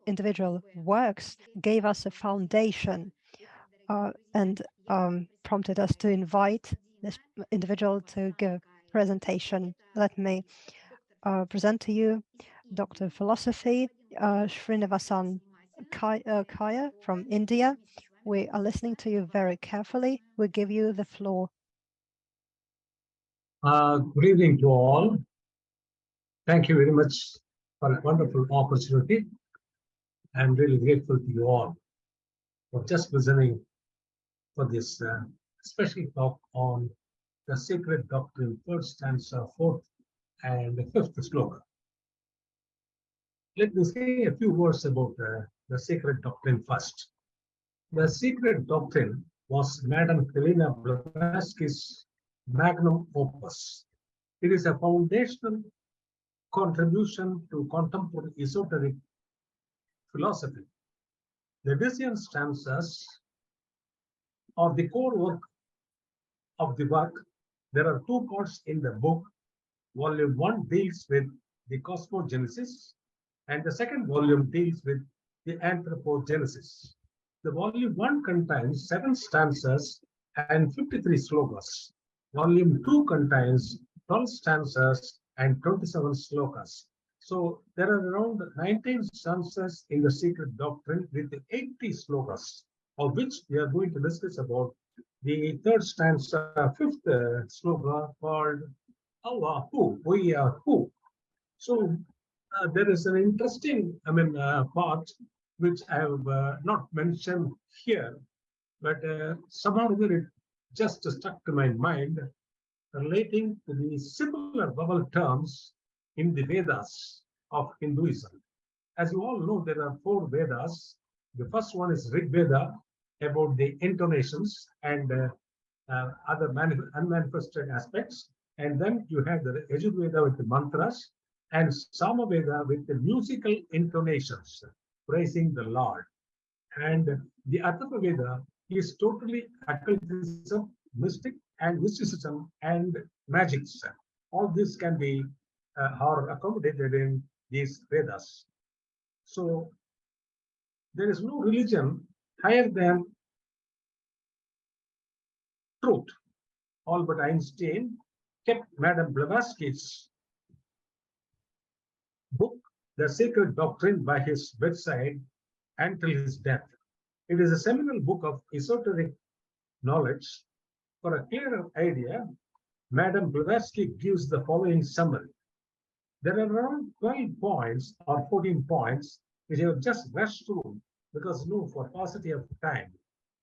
Speaker 1: individual works gave us a foundation and prompted us to invite this individual to give a presentation. Let me present to you Doctor of Philosophy, Srinivasan Kaya from India. We are listening to you very carefully. We give you the floor.
Speaker 6: Good evening to all. Thank you very much for a wonderful opportunity. I'm really grateful to you all for just listening for this special talk on the Secret Doctrine, third stanza, fourth and the fifth sloka. Let me say a few words about the Secret Doctrine first. The Secret Doctrine was Madame Helena Blavatsky's magnum opus. It is a foundational contribution to contemporary esoteric philosophy. The Decian stanzas are the core work of the work. There are two parts in the book. Volume 1 deals with the cosmogenesis, and the second volume deals with the anthropogenesis. The volume 1 contains 7 stanzas and 53 slokas. Volume 2 contains 12 stanzas and 27 slokas. So there are around 19 stanzas in the Secret Doctrine with 80 slokas, of which we are going to discuss about the third stanza, fifth sloka called OEAOHOO. So there is an interesting, part which I have not mentioned here, but somehow it just stuck to my mind, relating to the similar vowel terms in the Vedas of Hinduism. As you all know, there are 4 Vedas. The first one is Rig Veda, about the intonations and other unmanifested aspects. And then you have the Yajur Veda with the mantras, and Sama Veda with the musical intonations, praising the Lord. And the Atharva Veda is totally occultism, mystic, and mysticism and magics. All this can be are accommodated in these Vedas. So there is no religion higher than truth. Albert Einstein kept Madame Blavatsky's book, The Secret Doctrine, by his bedside until his death. It is a seminal book of esoteric knowledge. For a clearer idea, Madame Blavatsky gives the following summary. There are around 12 points or 14 points which I have just rushed through because for paucity of time.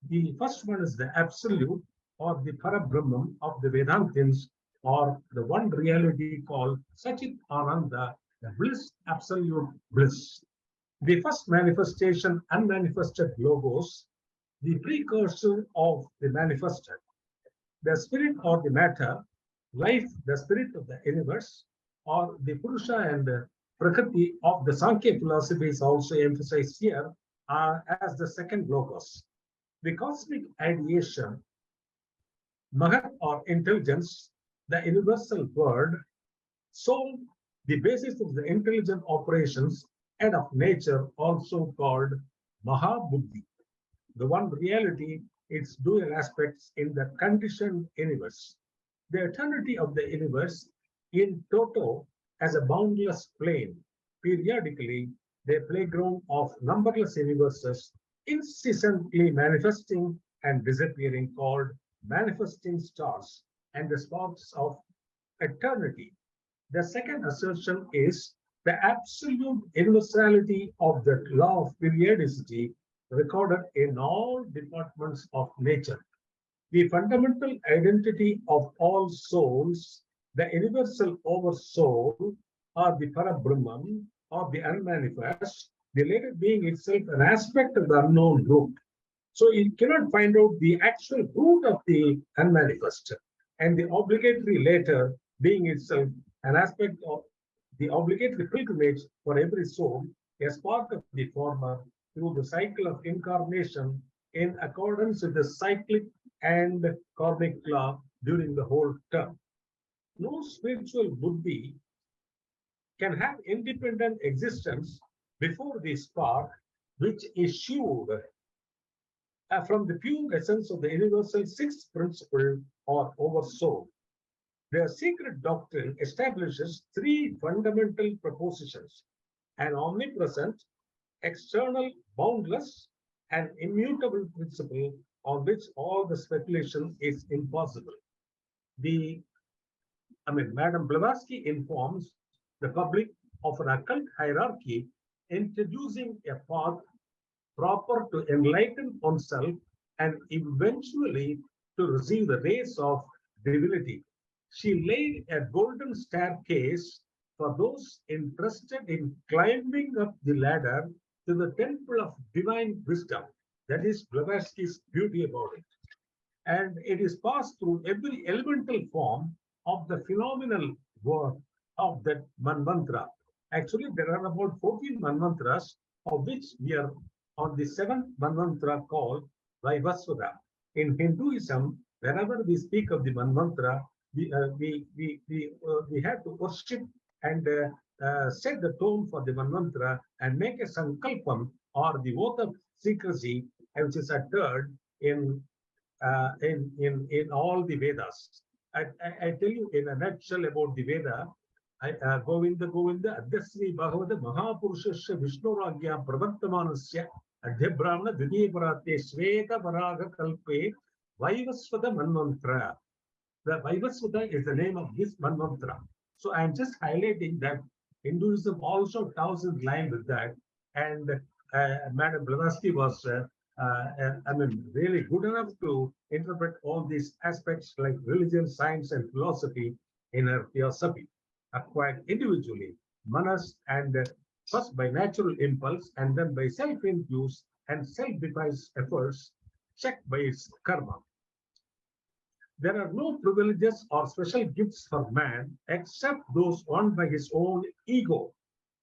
Speaker 6: The first one is the absolute or the Parabrahman of the Vedantins, or the one reality called Sachit Ananda, the bliss, absolute bliss. The first manifestation, unmanifested logos, the precursor of the manifested. The spirit or the matter, life, the spirit of the universe, or the Purusha and Prakriti of the Sankhya philosophy is also emphasized here as the second logos. The cosmic ideation, Mahat or intelligence, the universal word, Soul, the basis of the intelligent operations and of nature, also called Mahabuddhi. The one reality, its dual aspects in the conditioned universe. The eternity of the universe in toto as a boundless plane, periodically the playground of numberless universes, incessantly manifesting and disappearing, called manifesting stars and the sparks of eternity. The second assertion is the absolute universality of the law of periodicity recorded in all departments of nature. The fundamental identity of all souls, the universal oversoul, or the Parabrahman, or the unmanifest, the later being itself an aspect of the unknown root. So you cannot find out the actual root of the unmanifest, and the obligatory later being itself an aspect of the obligatory pilgrimage for every soul as part of the former through the cycle of incarnation in accordance with the cyclic and karmic law during the whole term. No spiritual buddhi can have independent existence before the spark which issued from the pure essence of the universal sixth principle or oversoul. The secret doctrine establishes three fundamental propositions: an omnipresent, external, boundless, and immutable principle on which all the speculation is impossible. Madam Blavatsky informs the public of an occult hierarchy introducing a path proper to enlighten oneself and eventually to receive the rays of divinity. She laid a golden staircase for those interested in climbing up the ladder to the temple of divine wisdom. That is Blavatsky's beauty about it. And it is passed through every elemental form of the phenomenal work of that manmantra. Actually, there are about 14 manmantras, of which we are on the seventh manmantra called Vaivasvata. In Hinduism, whenever we speak of the manmantra, we have to worship and set the tone for the manmantra and make a sankalpam or the oath of secrecy, which is uttered in all the Vedas. I tell you in a nutshell about the Veda. Govinda Govinda Adhyasri Bhagavata Mahapurushasya Vishnuragya Pravartamanasya Adhyabrahmana Dvidiyaparate Sveta Varaga Kalpe Vaivasvata Manmantra. The Vaivasvata is the name of this manmantra. So I am just highlighting that Hinduism also tows in line with that. And Madam Blavatsky was really good enough to interpret all these aspects like religion, science, and philosophy in her Theosophy, acquired individually, manas, and first by natural impulse, and then by self-induced and self-devised efforts, checked by its karma. There are no privileges or special gifts for man except those won by his own ego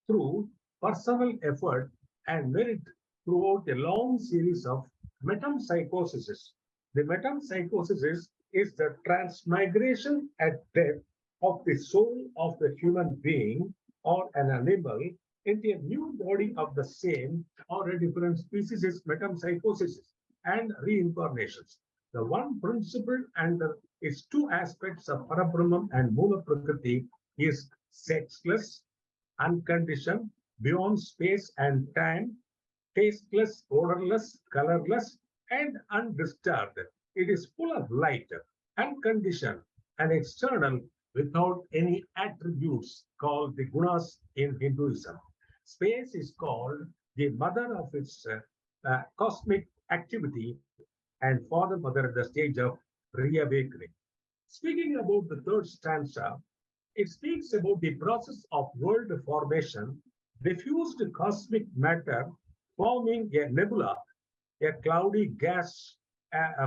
Speaker 6: through personal effort and merit throughout a long series of metempsychoses. The metempsychosis is the transmigration at death of the soul of the human being or an animal into a new body of the same or a different species is metempsychosis and reincarnations. The one principle under its two aspects of Parabrahman and Mula Prakriti is sexless, unconditioned, beyond space and time, tasteless, odorless, colorless, and undisturbed. It is full of light, unconditioned, and external without any attributes called the gunas in Hinduism. Space is called the mother of its cosmic activity and father mother at the stage of reawakening. Speaking about the third stanza, it speaks about the process of world formation, diffused cosmic matter forming a nebula, a cloudy gas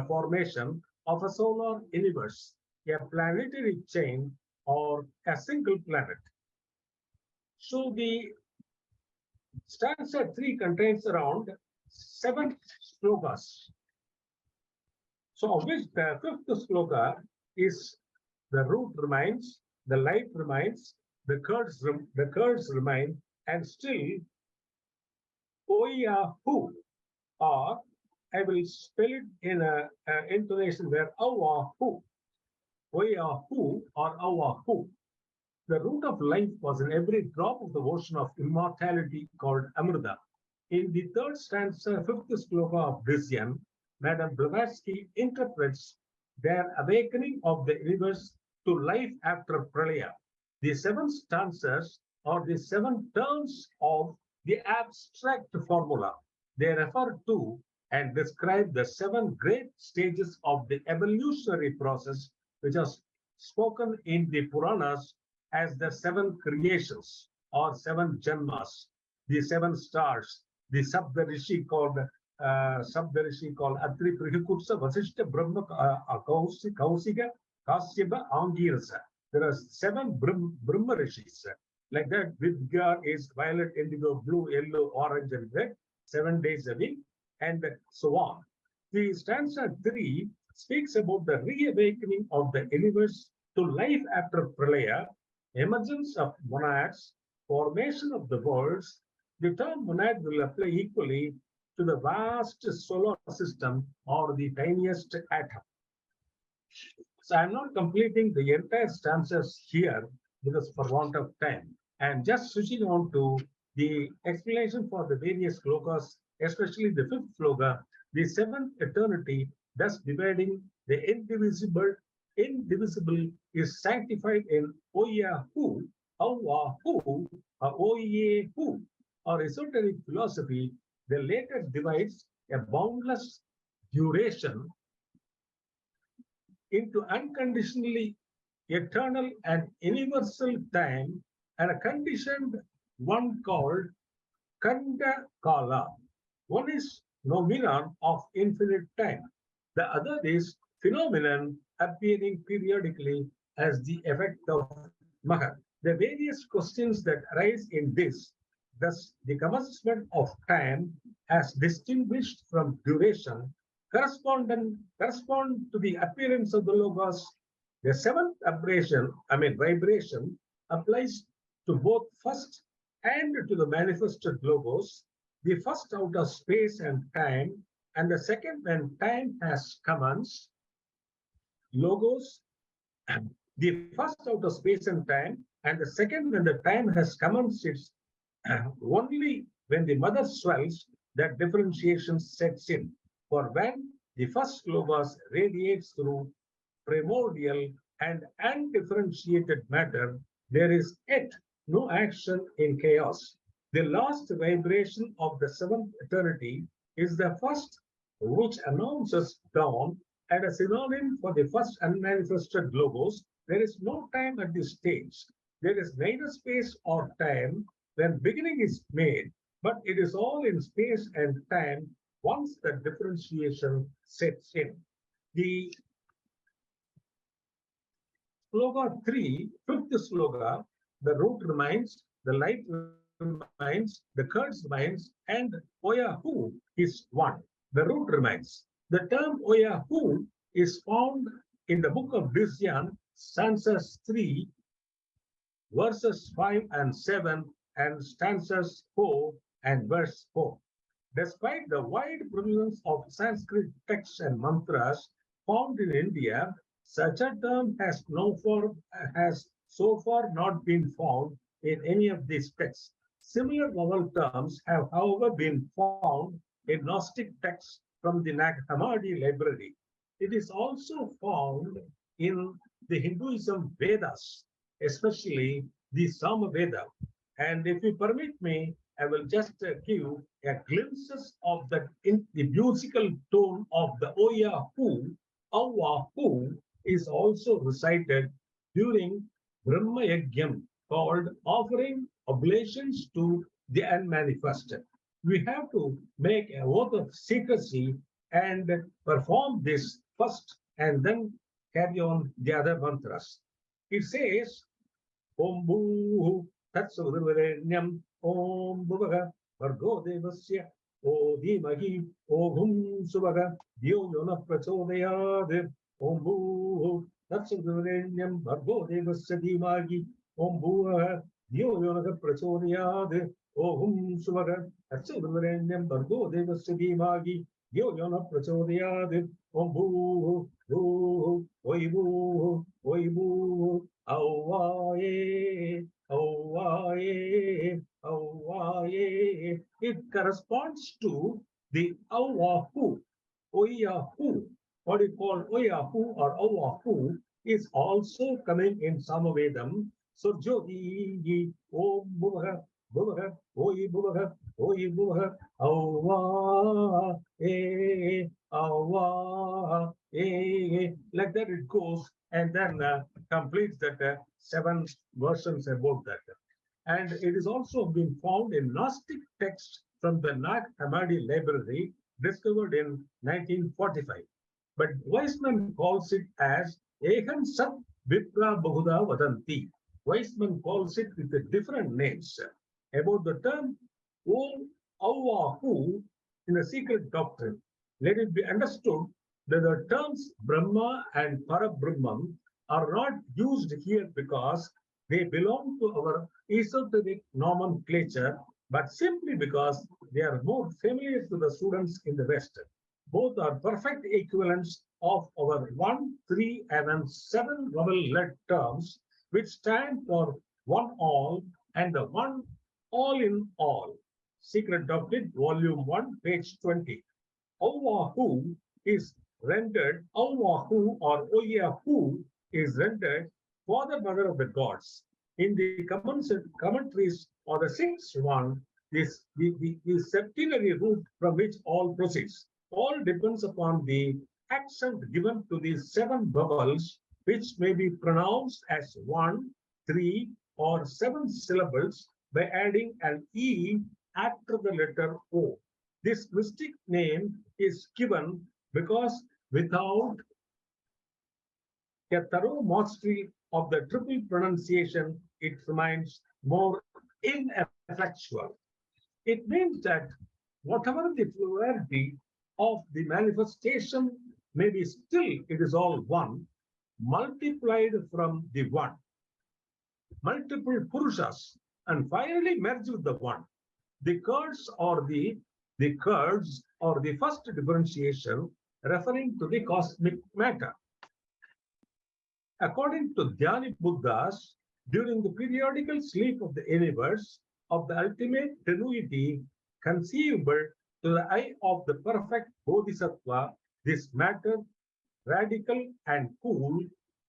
Speaker 6: formation of a solar universe, a planetary chain, or a single planet. So the stanza 3 contains around 7 slokas. So of which the 5th sloka is the root remains, the light remains, the Kurds remain, and still OEAOHOO, or I will spell it in a intonation where OEAOHOO, OEAOHOO or OEAOHOO. The root of life was in every drop of the ocean of immortality called Amrita. In the third stanza, fifth sloka of this hymn, Madame Blavatsky interprets their awakening of the universe to life after Pralaya. The seven stanzas are the seven terms of the abstract formula. They refer to and describe the seven great stages of the evolutionary process, which are spoken in the Puranas as the seven creations or seven janmas, the seven stars, the Sabdarishi called Atri Prihikutsa, Vasishta, Brahma, Kausika, Kasyapa, Angirasa. There are seven Brahma Rishis. Like that, Vidya is violet, indigo, blue, yellow, orange, and red, 7 days a week, and so on. The stanza 3 speaks about the reawakening of the universe to life after Pralaya, emergence of monads, formation of the worlds. The term monad will apply equally to the vast solar system or the tiniest atom. So I'm not completing the entire stanzas here because for want of time. I'm just switching on to the explanation for the various slokas, especially the fifth sloka, the seventh eternity, thus dividing the indivisible is sanctified in OEAOHOO, OEAOHOO, OEAOHOO, or esoteric philosophy. The latter divides a boundless duration into unconditionally eternal and universal time and a conditioned one called Kanda Kala. One is phenomenon of infinite time. The other is phenomenon appearing periodically as the effect of Mahat. The various questions that arise in this, thus the commencement of time as distinguished from duration, correspond to the appearance of the Logos. The seventh vibration applies to both first and to the manifested Logos, the first out of space and time, and the second when time has commenced. Logos, the first out of space and time, and the second when the time has commenced. It's only when the mother swells that differentiation sets in. For when the first Logos radiates through primordial and undifferentiated matter, there is yet no action in chaos. The last vibration of the seventh eternity is the first, which announces dawn, and a synonym for the first unmanifested Logos. There is no time at this stage. There is neither space or time when beginning is made, but it is all in space and time once the differentiation sets in. The sloka 3, fifth sloka, the root remains, the light remains, the Kurds remains, and OEAOHOO is one. The root remains. The term OEAOHOO is found in the book of Vision, stanzas 3, verses 5 and 7, and stanzas 4 and verse 4. Despite the wide prevalence of Sanskrit texts and mantras found in India, such a term has so far not been found in any of these texts. Similar vowel terms have, however, been found in Gnostic texts from the Nag Hammadi library. It is also found in the Hinduism Vedas, especially the Sama Veda. And if you permit me, I will just give a glimpses of the musical tone of the OEAOHOO. OEAOHOO is also recited during Brahma Yagyam, called offering oblations to the unmanifested. We have to make an oath of secrecy and perform this first and then carry on the other mantras. It says, Om Bhu Tatsuvarenyam Om Bhuvaga Vargo Devasya O Dhimahi O Hum Suvaga Dio Yona Prachodayad Om Bhu Tatsuvarenyam Vargo Devasya Dhimagi Om Bhuva Yo Yonaga Prachodiyad Om Suvaga Atsuvarenyam Bargo Devasya Dhimagi Yo Yona Prachodiyad Om Bhuva Bhuva Oi Bhuva Oi Bhuva Avaye Avaye Avaye. It corresponds to the Avahu. Oyahu, what is called Oyahu or Avahu, is also coming in Samavedam. So Jodi, Om Bhuvaha, Bhuvaha, Oi Bhuvaha, Oi Bhuvaha, Awa, Awa, like that it goes and then completes that 7 versions about that. And it is also been found in Gnostic texts from the Nag Hammadi library discovered in 1945. But Weissman calls it as Ehan Sat Vipra Bahuda Vadanti. Weissman calls it with different names. About the term Om Avahu in the secret doctrine, let it be understood that the terms Brahma and Parabrahman are not used here because they belong to our esoteric nomenclature, but simply because they are more familiar to the students in the West. Both are perfect equivalents of our 1, 3, and 7 vowel-led terms, which stand for one all and the one all in all. Secret Doctrine, Volume 1, page 20. Oahu is rendered, Oahu or Oyahu is rendered Father, Mother of the Gods. In the commentaries or the 6th one, the septenary root from which all proceeds. All depends upon the accent given to these 7 vowels, which may be pronounced as 1, 3, or 7 syllables by adding an E after the letter O. This mystic name is given because without a thorough mastery of the triple pronunciation, it remains more ineffectual. It means that whatever the plurality of the manifestation may be, still it is all one, multiplied from the one. Multiple Purushas and finally merge with the one. The Curds or the Curds or the first differentiation referring to the cosmic matter. According to Dhyani Buddhas, during the periodical sleep of the universe, of the ultimate tenuity conceivable to the eye of the perfect Bodhisattva, this matter, radical and cool,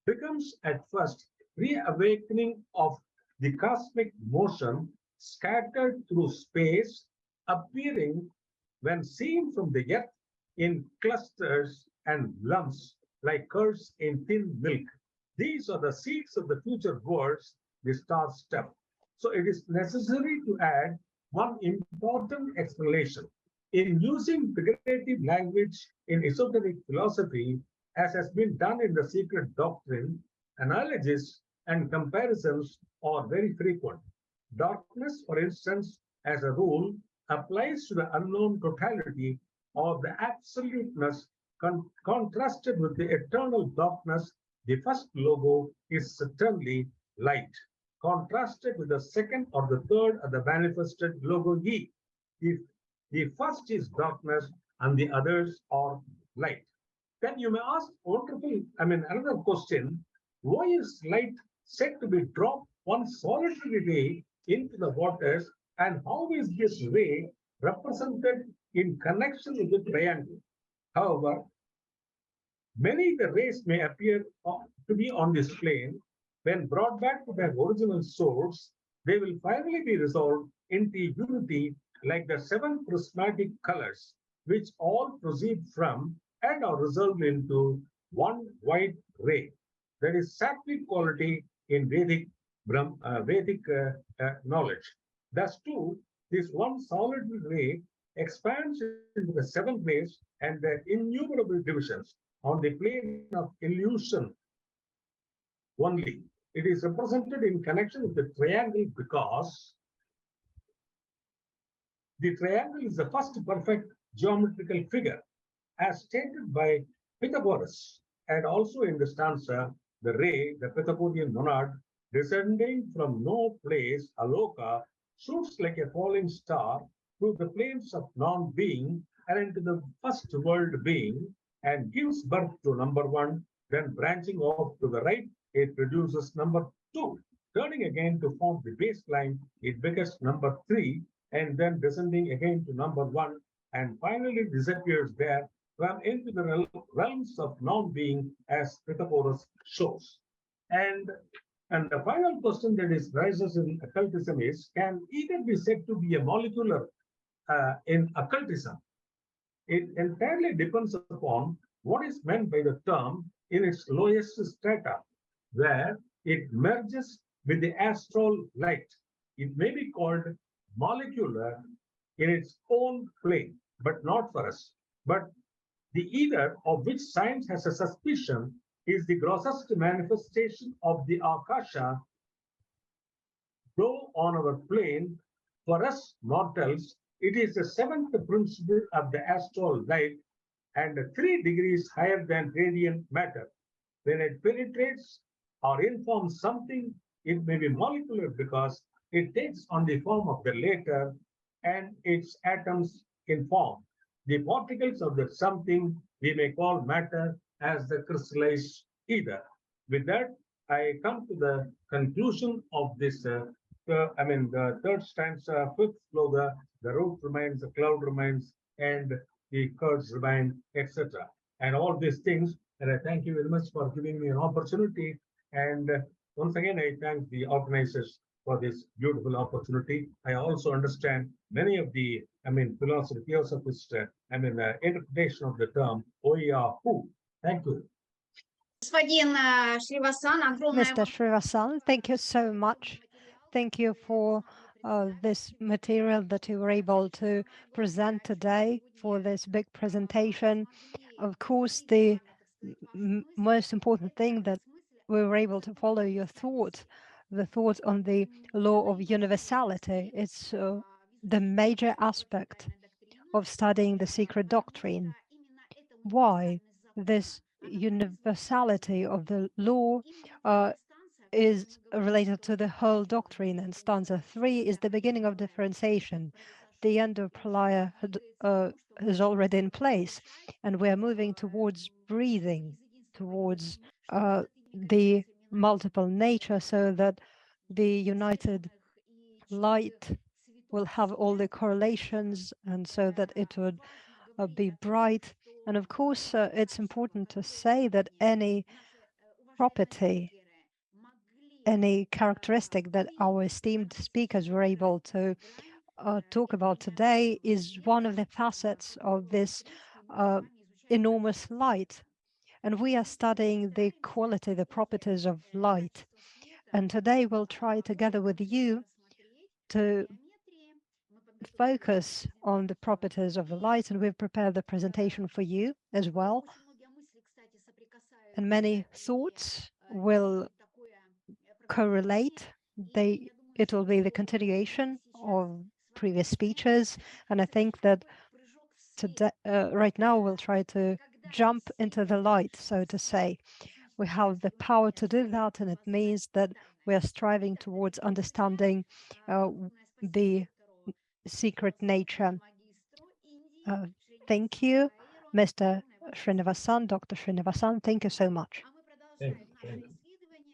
Speaker 6: becomes at first reawakening of the cosmic motion scattered through space, appearing when seen from the earth in clusters and lumps like curds in thin milk. These are the seeds of the future worlds, the star step. So it is necessary to add one important explanation. In using figurative language in esoteric philosophy, as has been done in the secret doctrine, analogies and comparisons are very frequent. Darkness, for instance, as a rule, applies to the unknown totality or the absoluteness contrasted with the eternal darkness. The first logo is certainly light, contrasted with the second or the third or the manifested logo Ye. If the first is darkness and the others are light. Then you may ask another question, why is light said to be dropped one solitary ray into the waters, and how is this ray represented in connection with the triangle? However, many the rays may appear to be on this plane. When brought back to their original source, they will finally be resolved into unity like the 7 prismatic colors, which all proceed from and are resolved into one white ray. That is sattvic quality in Vedic knowledge. Thus, too, this one solid ray expands into the 7 rays and their innumerable divisions on the plane of illusion only. It is represented in connection with the triangle because the triangle is the first perfect geometrical figure, as stated by Pythagoras, and also in the stanza, the ray, the Pythagorean monad, descending from no place, Aloka, shoots like a falling star through the planes of non-being and into the first world being, and gives birth to number one, then branching off to the right, it produces number two. Turning again to form the baseline, it becomes number three, and then descending again to number one, and finally disappears there from into the realms of non-being, as Pythagoras shows. And and the final question that is rises in occultism is: can either be said to be a molecular in occultism? It entirely depends upon what is meant by the term in its lowest strata, where it merges with the astral light. It may be called molecular in its own plane, but not for us. But the either of which science has a suspicion is the grossest manifestation of the Akasha, though on our plane, for us mortals, it is the seventh principle of the astral light and 3 degrees higher than radiant matter. When it penetrates or informs something, it may be molecular because it takes on the form of the later and its atoms inform. The particles of that something we may call matter as the crystallized ether. With that, I come to the conclusion of this. The third stanza, fifth sloka, the root remains, the cloud remains, and the curds remain, etc. And all these things. And I thank you very much for giving me an opportunity. And once again, I thank the organizers for this beautiful opportunity. I also understand many of the, philosophy, theosophist, interpretation of the term OEAOHOO. Thank you.
Speaker 4: Господин Шривасан, огромное
Speaker 1: Mr. Srivasan, thank you so much. Thank you for this material that you were able to present today, for this big presentation. Of course, the most important thing that we were able to follow your thought, the thought on the law of universality. It's the major aspect of studying the secret doctrine. Why this universality of the law is related to the whole doctrine, and stanza 3 is the beginning of differentiation. The end of Pralaya is already in place, and we are moving towards breathing, towards the multiple nature, so that the united light will have all the correlations, and so that it would be bright. And of course, it's important to say that any property, any characteristic that our esteemed speakers were able to talk about today is one of the facets of this enormous light. And we are studying the quality, the properties of light. And today we'll try together with you to focus on the properties of the light, and we've prepared the presentation for you as well. And many thoughts will correlate. It will be the continuation of previous speeches, and I think that today, right now, we'll try to jump into the light, so to say. We have the power to do that, and it means that we are striving towards understanding the secret nature. Thank you, Mr. Srinivasan, Dr. Srinivasan. Thank you so much.
Speaker 6: Thank you.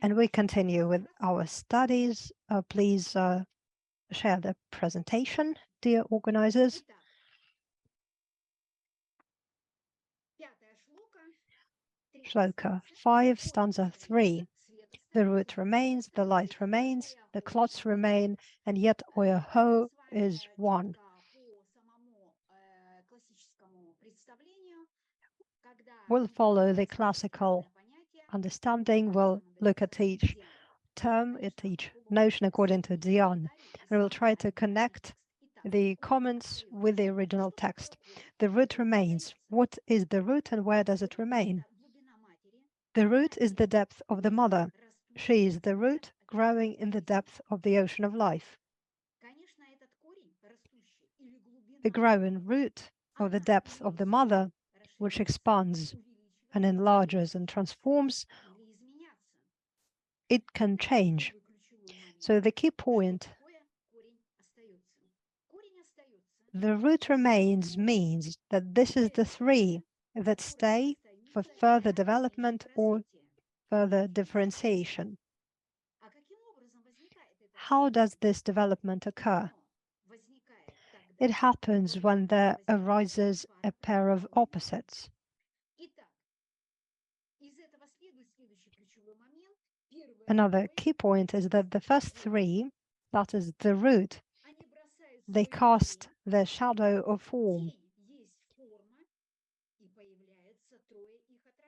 Speaker 1: And we continue with our studies. Please share the presentation, dear organizers. Sloka 5, stanza 3. The root remains, the light remains, the clots remain, and yet OEAOHOO is one. We'll follow the classical understanding. We'll look at each term, at each notion according to Dion, and we'll try to connect the comments with the original text. The root remains. What is the root and where does it remain? The root is the depth of the mother. She is the root growing in the depth of the ocean of life. The growing root of the depth of the mother, which expands and enlarges and transforms, it can change So the key point, the root remains, means that this is the three that stay for further development or further differentiation. How does this development occur? It happens when there arises a pair of opposites. Another key point is that the first three, that is the root, they cast their shadow or form,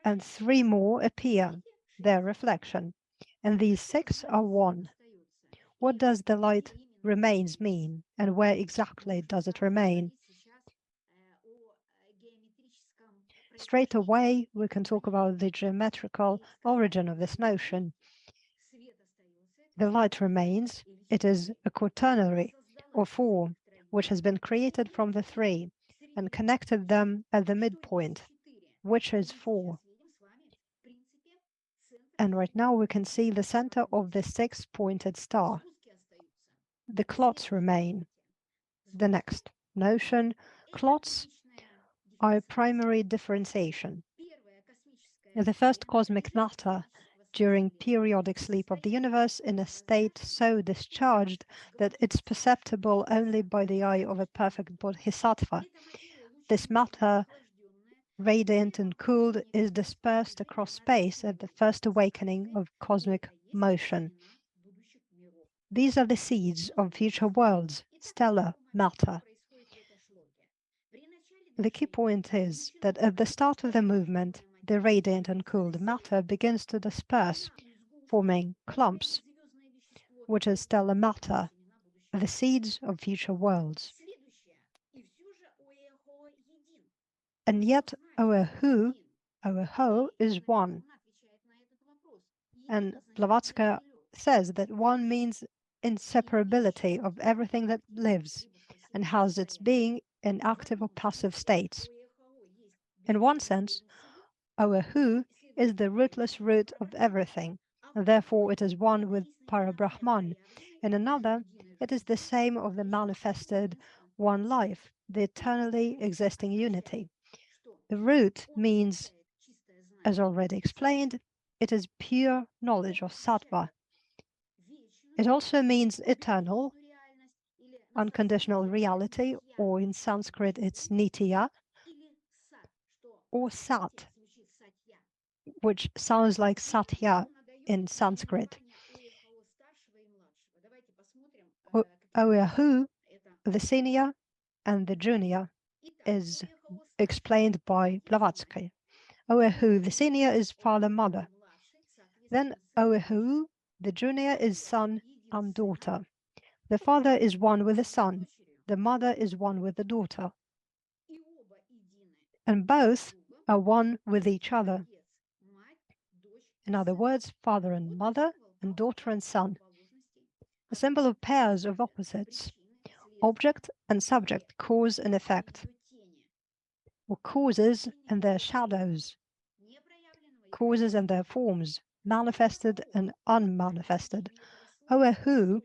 Speaker 1: and three more appear, their reflection, and these six are one. What does the light remains mean, and where exactly does it remain? Straight away, we can talk about the geometrical origin of this notion. The light remains, it is a quaternary, or form, which has been created from the three and connected them at the midpoint, which is 4. And right now we can see the center of the 6-pointed star. The clots remain. The next notion, clots are primary differentiation. The first cosmic matter during periodic sleep of the universe in a state so discharged that it's perceptible only by the eye of a perfect bodhisattva. This matter, radiant and cooled, is dispersed across space at the first awakening of cosmic motion. These are the seeds of future worlds, stellar matter. The key point is that at the start of the movement, the radiant and cooled matter begins to disperse, forming clumps, which is stellar matter, the seeds of future worlds. And yet OEAOHOO is one. And Blavatsky says that one means inseparability of everything that lives and has its being in active or passive states. In one sense, OEAOHOO is the rootless root of everything, and therefore it is one with Parabrahman. In another, it is the same of the manifested one life, the eternally existing unity. The root means, as already explained, it is pure knowledge of sattva. It also means eternal, unconditional reality, or in Sanskrit it's nitya, or sat, which sounds like satya in Sanskrit. OEAOHOO, the senior and the junior, is explained by Blavatsky. OEAOHOO, the senior, is father-mother. Then OEAOHOO, the junior, is son and daughter. The father is one with the son. The mother is one with the daughter. And both are one with each other. In other words, father and mother, and daughter and son. A symbol of pairs of opposites. Object and subject, cause and effect. Or causes and their shadows. Causes and their forms, manifested and unmanifested. OEAOHOO,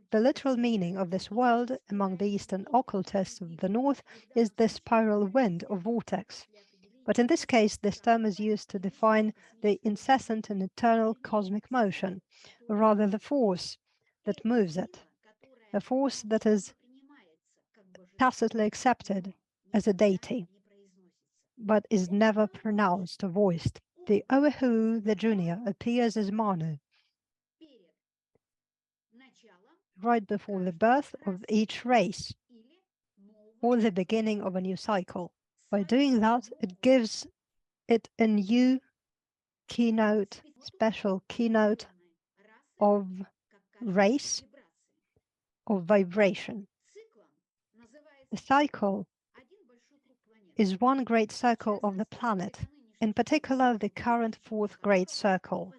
Speaker 1: the literal meaning of this word among the Eastern occultists of the North, is the spiral wind or vortex. But in this case, this term is used to define the incessant and eternal cosmic motion, or rather the force that moves it, a force that is tacitly accepted as a deity, but is never pronounced or voiced. The OEAOHOO, the junior, appears as Manu, right before the birth of each race, or the beginning of a new cycle. By doing that, it gives it a new keynote, special keynote of race, of vibration. The cycle is one great circle of the planet, in particular the current 4th great circle,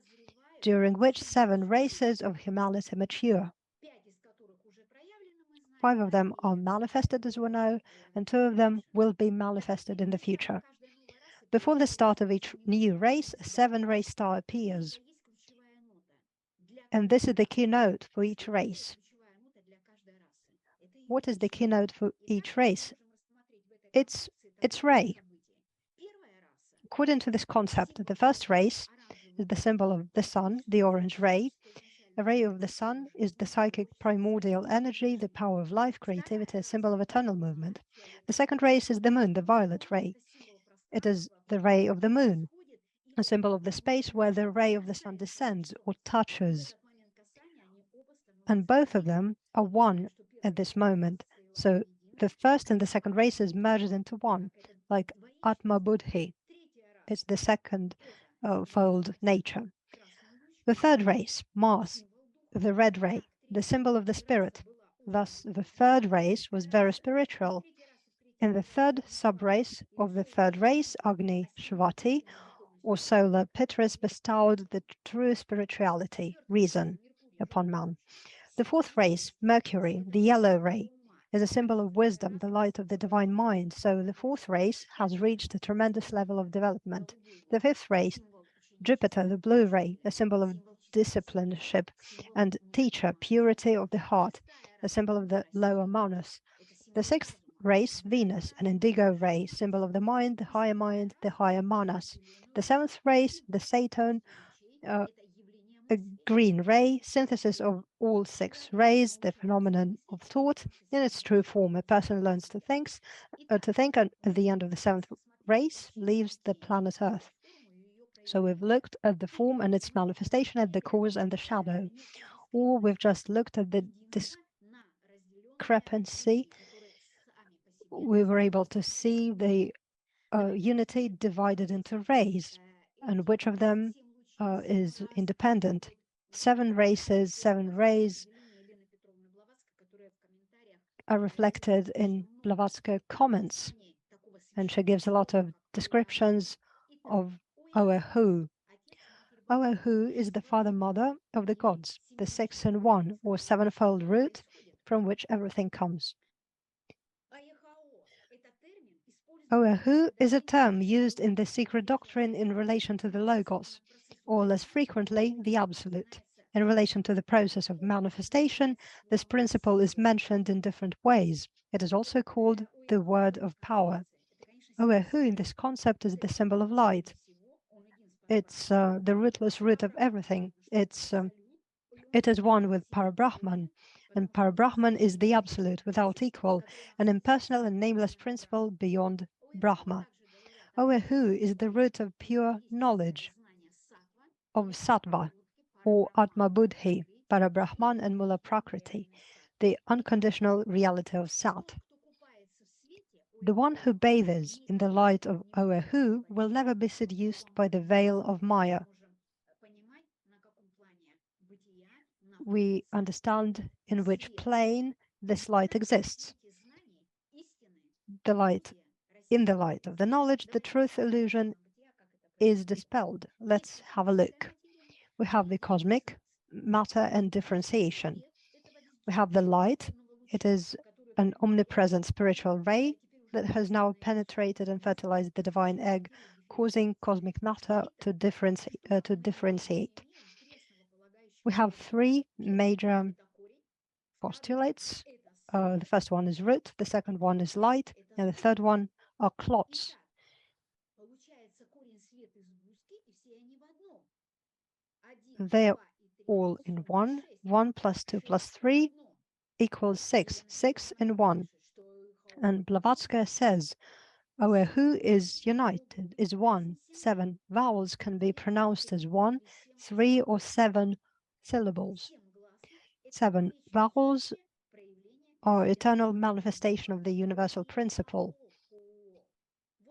Speaker 1: during which 7 races of humanity mature. 5 of them are manifested, as we know, and 2 of them will be manifested in the future. Before the start of each new race, a 7-race star appears. And this is the keynote for each race. What is the keynote for each race? It's ray. According to this concept, the first race is the symbol of the sun, the orange ray. A ray of the sun is the psychic primordial energy, the power of life, creativity, a symbol of eternal movement. The second race is the moon, the violet ray. It is the ray of the moon, a symbol of the space where the ray of the sun descends or touches. And both of them are one at this moment. So the first and the second races merged into one, like Atma Buddhi. It's the second fold nature. The third race, Mars, the red ray, the symbol of the spirit. Thus, the third race was very spiritual. In the third sub-race of the third race, Agni Shvati, or solar Pitris, bestowed the true spirituality, reason, upon man. The fourth race, Mercury, the yellow ray, is a symbol of wisdom, the light of the divine mind. So the fourth race has reached a tremendous level of development. The fifth race, Jupiter, the blue ray, a symbol of discipleship and teacher, purity of the heart, a symbol of the lower manas. The sixth race, Venus, an indigo ray, symbol of the mind, the higher manas. The seventh race, the Saturn, a green ray, synthesis of all six rays, the phenomenon of thought in its true form. A person learns to think, and at the end of the seventh race leaves the planet Earth. So we've looked at the form and its manifestation, at the cause and the shadow, or we've just looked at the discrepancy. We were able to see the unity divided into rays, and which of them is independent. 7 races, 7 rays are reflected in Blavatsky comments, and she gives a lot of descriptions of OEAOHOO. OEAOHOO is the father-mother of the gods, the 6 in 1 or sevenfold root from which everything comes. OEAOHOO is a term used in the secret doctrine in relation to the Logos, or less frequently, the Absolute. In relation to the process of manifestation, this principle is mentioned in different ways. It is also called the word of power. OEAOHOO in this concept is the symbol of light. It's the rootless root of everything. It is one with Parabrahman, and Parabrahman is the Absolute without equal, an impersonal and nameless principle beyond Brahma. OEAOHOO is the root of pure knowledge, of Sattva, or Atma Buddhi, Parabrahman and Mula Prakriti, the unconditional reality of Sat. The one who bathes in the light of OEAOHOO will never be seduced by the veil of Maya. We understand in which plane this light exists. In the light of the knowledge, the truth illusion is dispelled. Let's have a look. We have the cosmic, matter and differentiation. We have the light. It is an omnipresent spiritual ray that has now penetrated and fertilized the divine egg, causing cosmic matter to differentiate. We have 3 major postulates. The first one is root, the second one is light, and the third one are clots. They're all in one. 1 plus 2 plus 3 equals 6. 6 in 1. And Blavatsky says, OEAOHOO is united, is one. 7 vowels can be pronounced as one, 3 or 7 syllables. 7 vowels are eternal manifestation of the universal principle.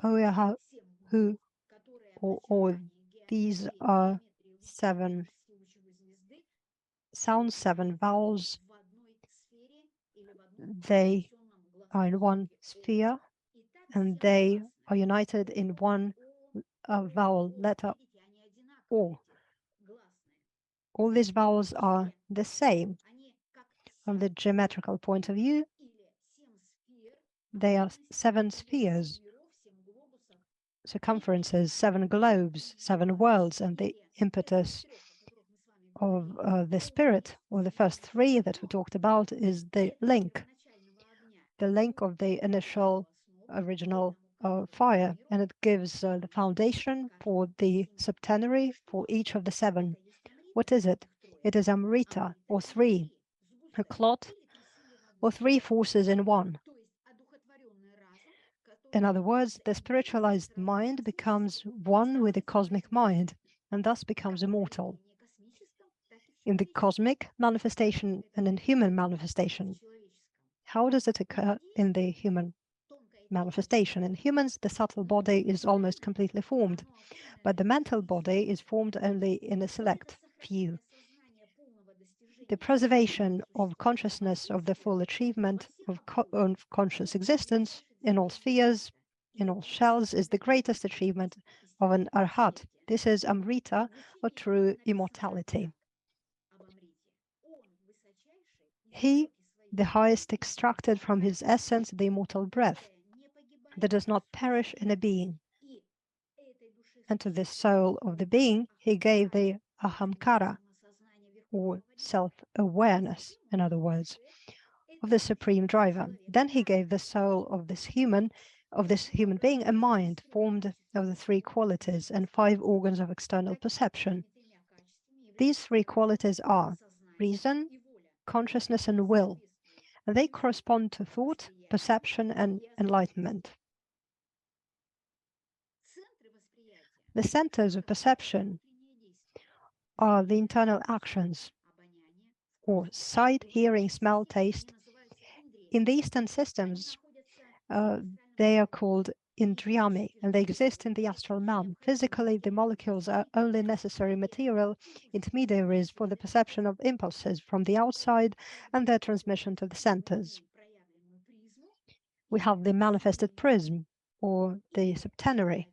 Speaker 1: OEAOHOO, or these are 7 sounds, 7 vowels. They are in one sphere, and they are united in one vowel letter O. All these vowels are the same. From the geometrical point of view, they are 7 spheres, circumferences, 7 globes, 7 worlds, and the impetus of the spirit, or the first three that we talked about, is the link of the initial original fire, and it gives the foundation for the septenary for each of the seven. What is it? It is Amrita, or three, a clot, or three forces in one. In other words, the spiritualized mind becomes one with the cosmic mind, and thus becomes immortal. In the cosmic manifestation and in human manifestation. How does it occur in the human manifestation? In humans, the subtle body is almost completely formed, but the mental body is formed only in a select few. The preservation of consciousness of the full achievement of conscious existence in all spheres, in all shells, is the greatest achievement of an arhat. This is Amrita, or true immortality. He, the highest, extracted from his essence the immortal breath that does not perish in a being. And to the soul of the being, he gave the ahamkara, or self-awareness, in other words, of the supreme driver. Then he gave the soul of this human being a mind formed of the three qualities and 5 organs of external perception. These 3 qualities are reason, consciousness, and will. And they correspond to thought, perception, and enlightenment. The centers of perception are the internal actions, or sight, hearing, smell, taste. In the Eastern systems, they are called indriyami, and they exist in the astral man. Physically, the molecules are only necessary material intermediaries for the perception of impulses from the outside and their transmission to the centers. We have the manifested prism, or the septenary,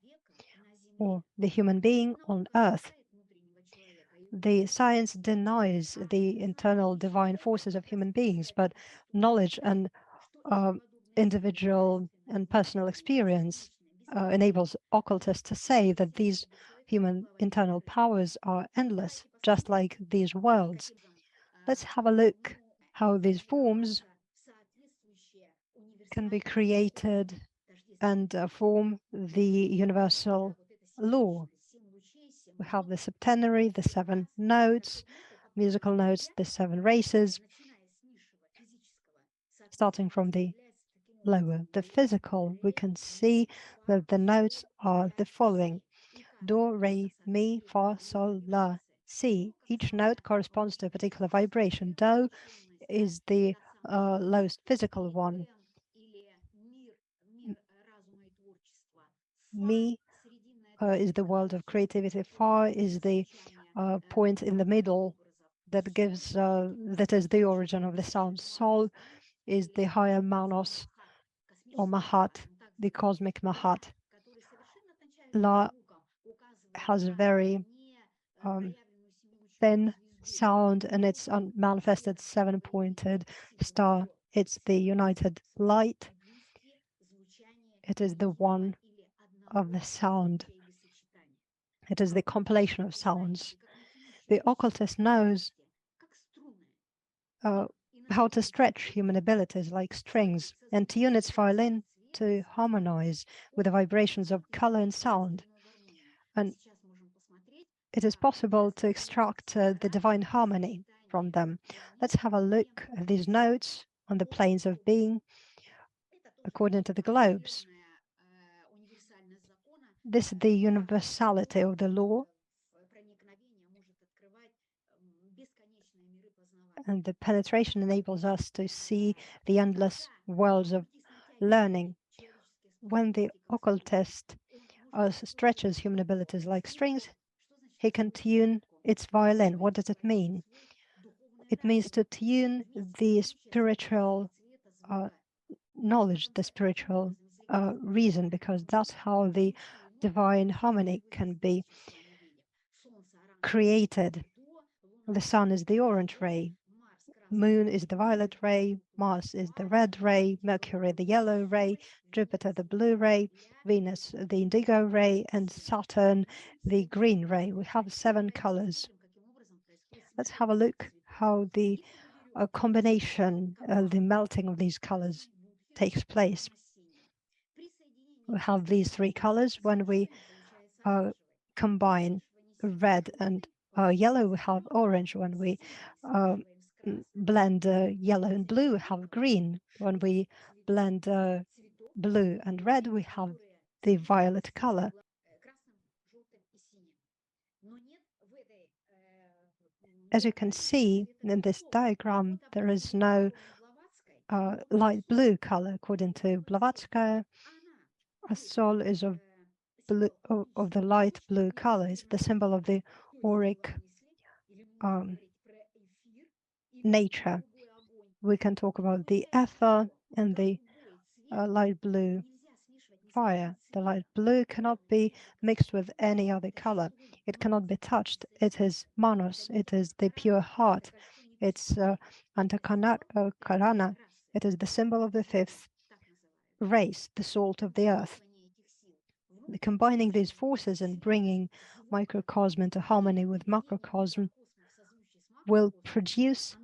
Speaker 1: or the human being on earth. The science denies the internal divine forces of human beings, but knowledge and individual and personal experience enables occultists to say that these human internal powers are endless, just like these worlds. Let's have a look how these forms can be created and form the universal law. We have the septenary, the 7 notes, musical notes, the 7 races, starting from the lower, the physical. We can see that the notes are the following: do, re, mi, fa, sol, la, si. Each note corresponds to a particular vibration. Do is the lowest physical one. Mi is the world of creativity. Fa is the point in the middle that gives that is the origin of the sound. Sol is the higher manos, or mahat, the cosmic mahat. La has a very thin sound, and it's manifested 7-pointed star. It's the united light. It is the one of the sound. It is the compilation of sounds. The occultist knows how to stretch human abilities like strings and tune its violin to harmonize with the vibrations of color and sound. And it is possible to extract the divine harmony from them. Let's have a look at these notes on the planes of being according to the globes. This is the universality of the law, and the penetration enables us to see the endless worlds of learning. When the occultist stretches human abilities like strings, he can tune its violin. What does it mean? It means to tune the spiritual knowledge, the spiritual reason, because that's how the divine harmony can be created. The sun is the orange ray, Moon is the violet ray, Mars is the red ray, Mercury the yellow ray, Jupiter the blue ray, Venus the indigo ray, and Saturn the green ray. We have 7 colors. Let's have a look how the combination, the melting of these colors takes place. We have these three colors. When we combine red and yellow, we have orange. When we blend yellow and blue, we have green. When we blend blue and red, we have the violet color. As you can see in this diagram, there is no light blue color. According to Blavatsky, a soul is of blue, of the light blue color. It's the symbol of the auric nature. We can talk about the ether and the light blue fire. The light blue cannot be mixed with any other color. It cannot be touched. It is manos. It is the pure heart. It's antakarana. It is the symbol of the fifth race, the salt of the earth. Combining these forces and bringing microcosm into harmony with macrocosm will produce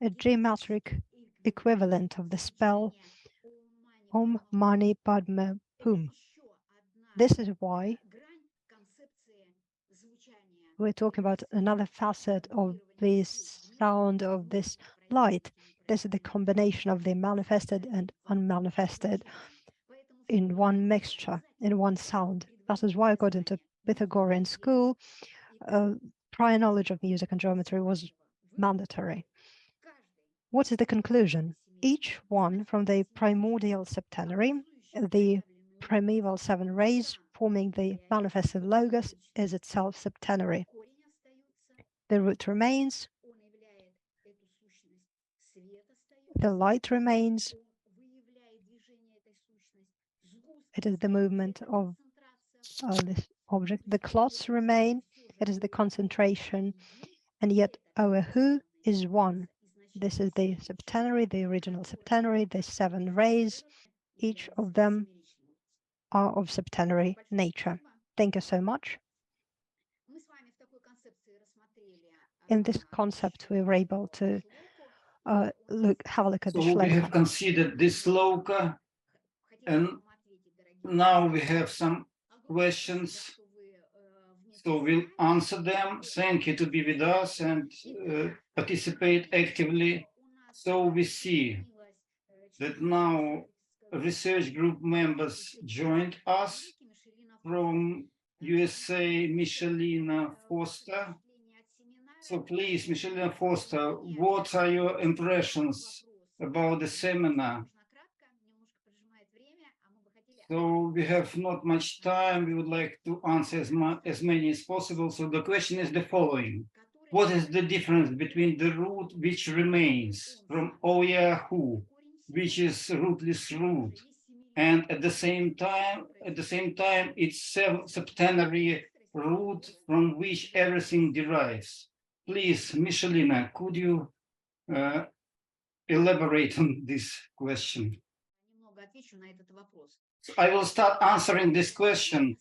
Speaker 1: a geometric equivalent of the spell Om Mani Padme Hum. This is why we're talking about another facet of this sound, of this light. This is the combination of the manifested and unmanifested in one mixture, in one sound. That is why, according to Pythagorean school, prior knowledge of music and geometry was mandatory. What is the conclusion? Each one from the primordial septenary, the primeval seven rays forming the manifested logos, is itself septenary. The root remains, the light remains, it is the movement of this object. The clots remain, it is the concentration, and yet OEAOHOO is one. This is the septenary, the original septenary, the seven rays. Each of them are of septenary nature. Thank you so much. In this concept, we were able to have a look at the
Speaker 5: So we have
Speaker 1: Sloka.
Speaker 5: considered this Sloka, and now we have some questions. So we'll answer them. Thank you to be with us and participate actively. So we see that now research group members joined us from USA, Michelina Foster. So please, Michelina Foster, what are your impressions about the seminar? So we have not much time. We would like to answer as many as possible. So the question is the following. What is the difference between the root which remains from OEAOHOO, which is rootless root, and at the same time it's septenary root from which everything derives? Please, Michelina, could you elaborate on this question? So I will start answering this question.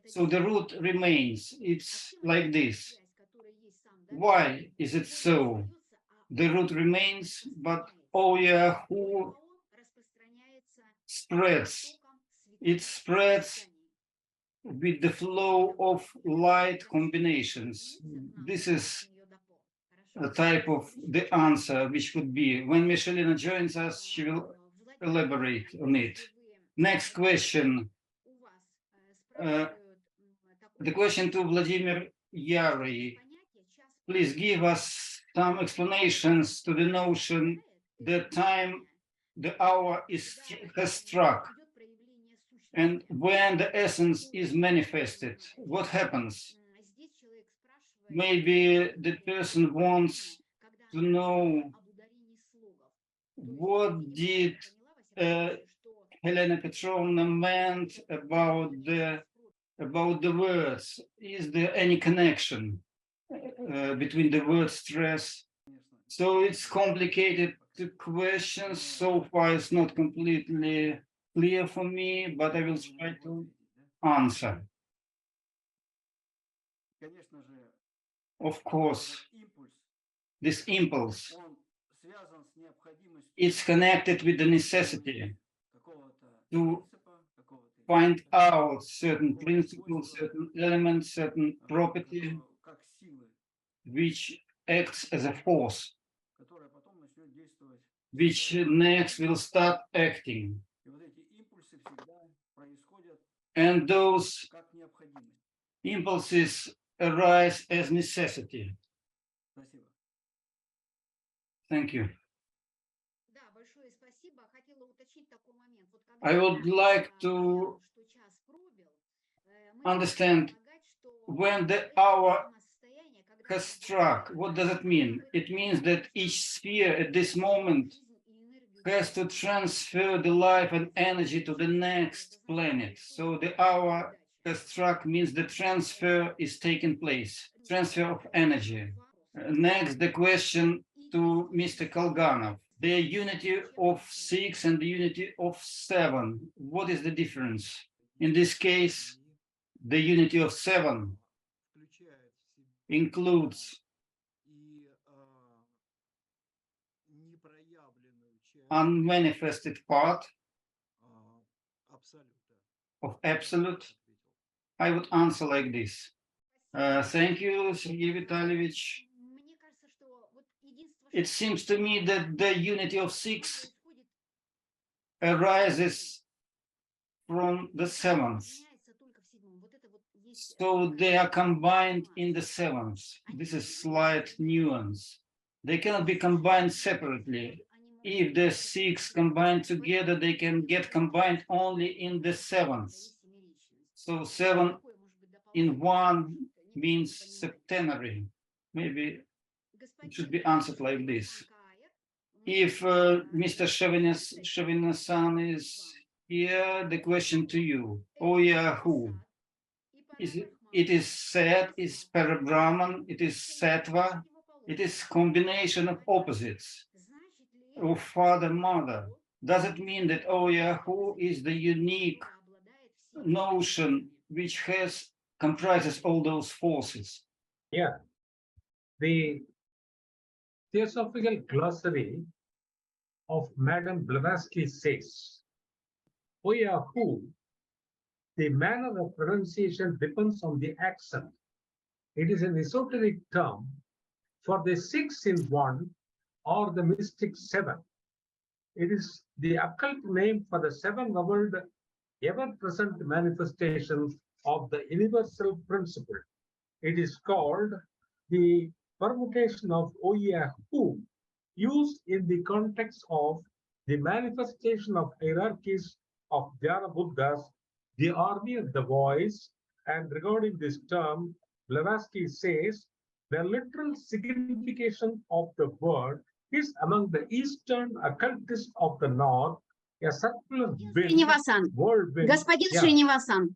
Speaker 5: So the root remains. It's like this. Why is it so? The root remains, but OEAOHOO spreads. It spreads with the flow of light combinations. This is a type of the answer which could be. When Michelina joins us, she will elaborate on it. Next question. The question to Vladimir Yary. Please give us some explanations to the notion that time, the hour has struck. And when the essence is manifested, what happens? Maybe the person wants to know what did Helena Petrovna meant about the words. Is there any connection between the word stress? So it's complicated questions. So far, it's not completely clear for me, but I will try to answer. Of course, this impulse, it's connected with the necessity to find out certain principles, certain elements, certain property, which acts as a force, which next will start acting. And those impulses arise as necessity. Thank you. I would like to understand when the hour has struck. What does it mean? It means that each sphere at this moment has to transfer the life and energy to the next planet. So the hour has struck means the transfer is taking place, transfer of energy. Next, the question to Mr. Kolganov. The unity of 6 and the unity of 7. What is the difference? In this case, the unity of 7 includes unmanifested part of absolute. I would answer like this. Thank you, Sergey Vitalyevich. It seems to me that the unity of 6 arises from the 7th. So they are combined in the 7th. This is slight nuance. They cannot be combined separately. If the 6 combined together, they can get combined only in the 7th. So 7 in 1 means septenary. Maybe it should be answered like this. If Mr. Shevinasan is here, the question to you, OEAOHOO. It is Sat, is Parabrahman, it is Sattva, it is combination of opposites, of father, mother. Does it mean that OEAOHOO is the unique notion which comprises all those forces?
Speaker 6: Yeah. The Theosophical glossary of Madame Blavatsky says, OEAOHOO, the manner of pronunciation depends on the accent. It is an esoteric term for the 6 in 1 or the mystic 7. It is the occult name for the 7-voweled, ever-present manifestation of the universal principle. It is called the permutation of OEAOHOO, used in the context of the manifestation of hierarchies of Dhyana Buddhas, the army of the voice. And regarding this term, Blavatsky says the literal signification of the word is among the Eastern occultists of the North, a circular whirlwind.
Speaker 4: Господин Шринивасан,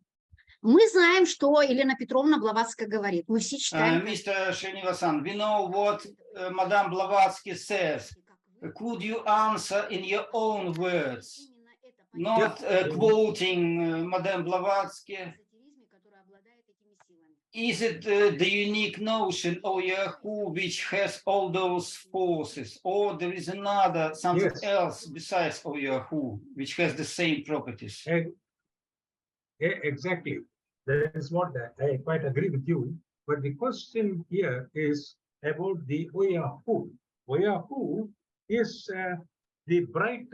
Speaker 4: мы знаем, что Елена Петровна Блаватская говорит. Мы все читаем.
Speaker 5: Mr. Shrinivas, we know what Madame Blavatsky says. Could you answer in your own words, not quoting Madame Blavatsky? Is it the unique notion, OEAOHOO, which has all those forces, or there is another, something else besides OEAOHOO, which has the same properties?
Speaker 6: Exactly. That is what I quite agree with you. But the question here is about the OEAOHOO. OEAOHOO is the bright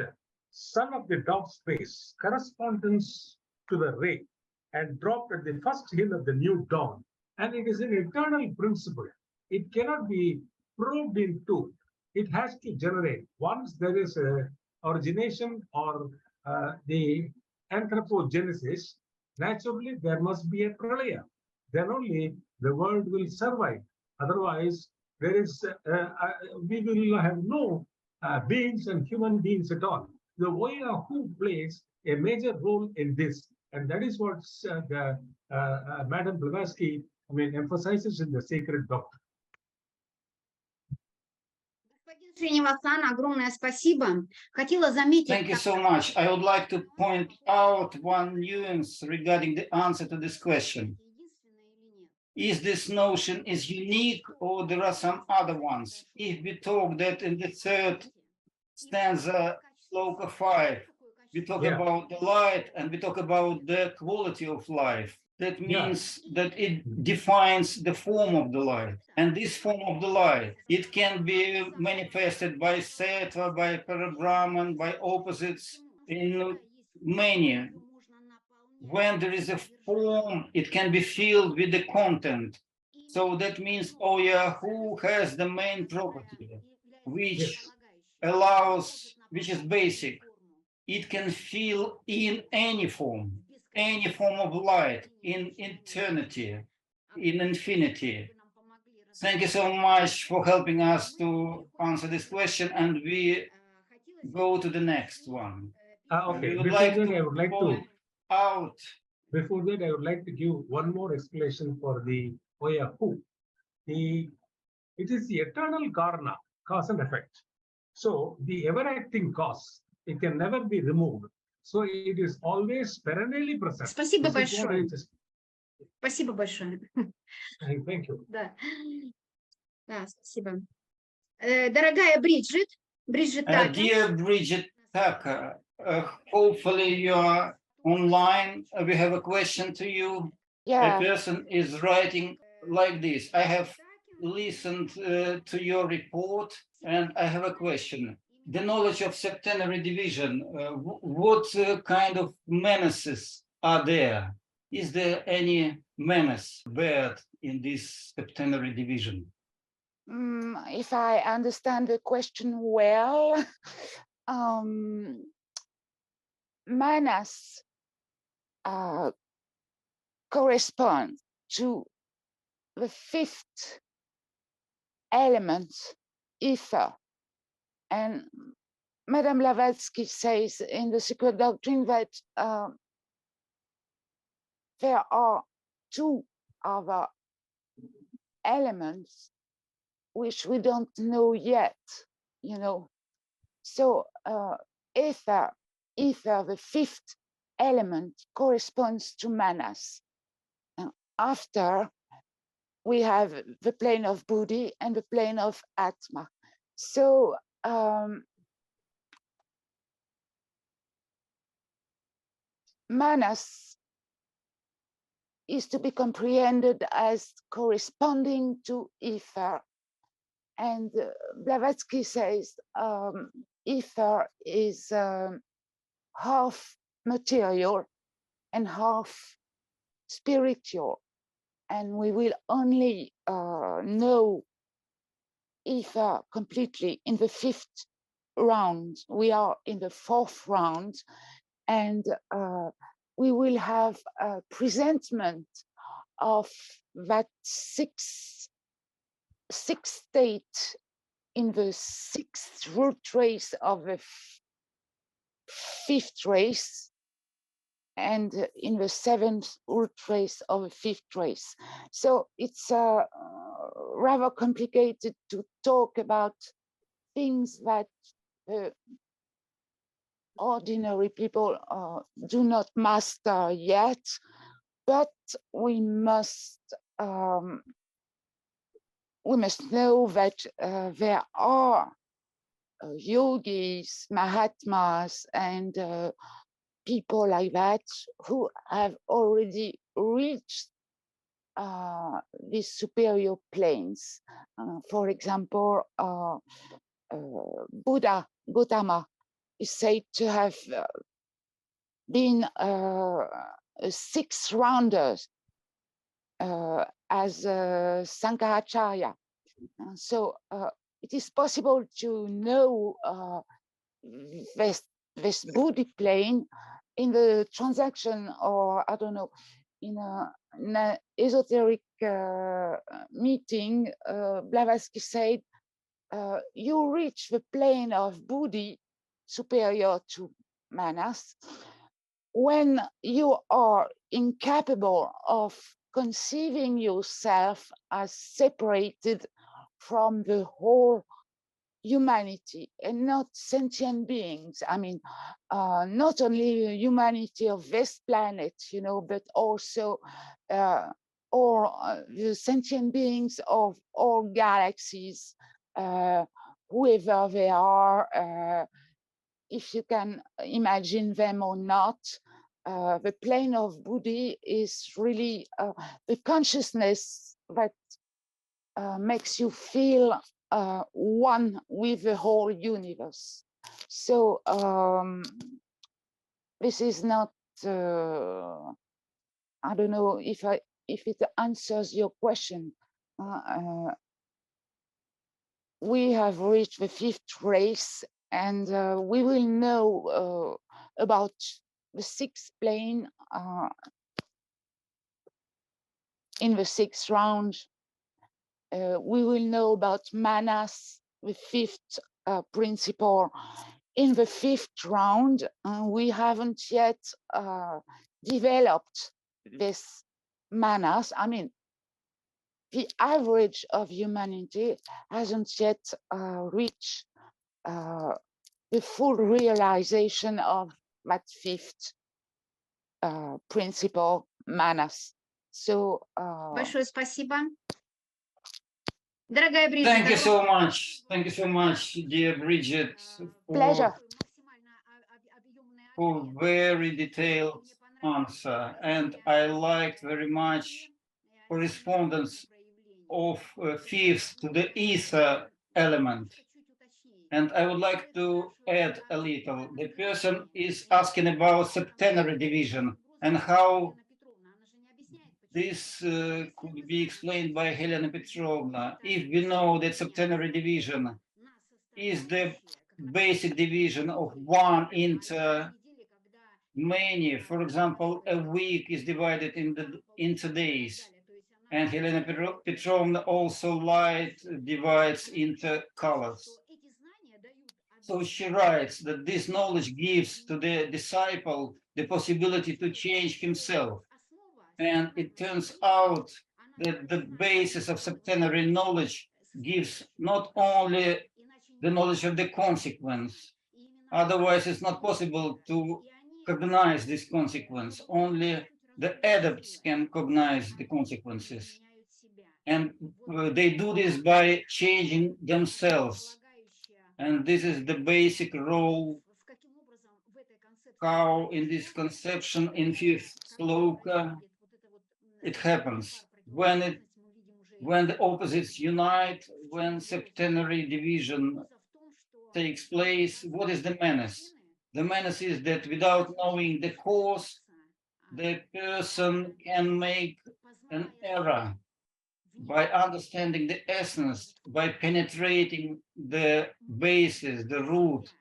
Speaker 6: son of the dark space, correspondence to the ray, and dropped at the first hill of the new dawn. And it is an eternal principle. It cannot be probed into. It has to generate. Once there is a origination or the anthropogenesis, naturally there must be a pralaya. Then only the world will survive. Otherwise, there is we will have no beings and human beings at all. The OEAOHOO plays a major role in this, and that is what Madame Blavatsky, emphasizes in the Sacred Doctrine.
Speaker 5: Thank you so much. I would like to point out one nuance regarding the answer to this question. is this notion is unique or there are some other ones? If we talk that in the third stanza, Sloka 5, we talk
Speaker 6: Yeah.
Speaker 5: about the light and we talk about the quality of life. That means that it defines the form of the light. And this form of the light, it can be manifested by sattva, by parabrahman, by opposites in many. When there is a form, it can be filled with the content. So that means OEAOHOO has the main property, which allows, which is basic. It can fill in any form of light, in eternity, in infinity. Thank you so much for helping us to answer this question, and we go to the next one.
Speaker 6: Okay.
Speaker 5: We would
Speaker 6: Before
Speaker 5: like
Speaker 6: that,
Speaker 5: to
Speaker 6: I would like to.
Speaker 5: point out.
Speaker 6: Before that, I would like to give one more explanation for the OEAOHOO. It is the eternal karna, cause and effect. So the ever-acting cause, it can never be removed. So it is always perennially present.
Speaker 4: Спасибо
Speaker 6: This is what I
Speaker 4: большое.
Speaker 6: just-
Speaker 4: Спасибо большое.
Speaker 6: Thank you.
Speaker 4: Да. Да, спасибо. Дорогая Бриджит, Така.
Speaker 5: Dear Brigitte Taka, hopefully you are online. We have a question to you.
Speaker 3: Yeah.
Speaker 5: A person is writing like this. I have listened to your report and I have a question. The knowledge of septenary division, what kind of menaces are there? Is there any menace bad in this septenary division?
Speaker 3: If I understand the question well, manas corresponds to the fifth element, ether. And Madame Blavatsky says in The Secret Doctrine that there are two other elements which we don't know yet, you know. So ether, the fifth element, corresponds to manas. And after, we have the plane of buddhi and the plane of atma. So manas is to be comprehended as corresponding to ether. And Blavatsky says ether is half material and half spiritual. And we will only know ether completely in the fifth round. We are in the fourth round, and we will have a presentment of that sixth state in the sixth root race of the fifth race, and in the seventh root race of the fifth race. So it's rather complicated to talk about things that ordinary people do not master yet, but we must know that there are yogis, mahatmas, and people like that who have already reached these superior planes. For example, Buddha Gautama is said to have been a sixth rounder as Sankaracharya. So it is possible to know this Buddhi plane in the transaction, or I don't know, in an esoteric meeting. Blavatsky said, you reach the plane of Buddhi superior to manas when you are incapable of conceiving yourself as separated from the whole humanity and not sentient beings. I mean, not only humanity of this planet, you know, but also or the sentient beings of all galaxies, whoever they are, if you can imagine them or not. The plane of Buddhi is really the consciousness that makes you feel one with the whole universe. So this is not, I don't know if it answers your question. We have reached the fifth race, and we will know about the sixth plane in the sixth round. We will know about manas, the fifth principle, in the fifth round. We haven't yet developed this manas. I mean, the average of humanity hasn't yet reached the full realization of that fifth principle, manas. So,
Speaker 4: Большое спасибо. Дорогая Бриджит,
Speaker 5: Thank you so much. Thank you so much, dear Brigitte,
Speaker 3: pleasure.
Speaker 5: for very detailed answer. And I liked very much correspondence of fifth to the ether element. And I would like to add a little. The person is asking about septenary division and how this could be explained by Helena Petrovna. If we know that septenary division is the basic division of one into many, for example, a week is divided into days, and Helena Petrovna also light divides into colors. So she writes that this knowledge gives to the disciple the possibility to change himself. And it turns out that the basis of septenary knowledge gives not only the knowledge of the consequence, otherwise it's not possible to cognize this consequence. Only the adepts can cognize the consequences. And they do this by changing themselves. And this is the basic role, how in this conception in fifth Sloka it happens. When the opposites unite, when septenary division takes place, what is the menace? The menace is that without knowing the cause, the person can make an error. By understanding the essence, by penetrating the basis, the root,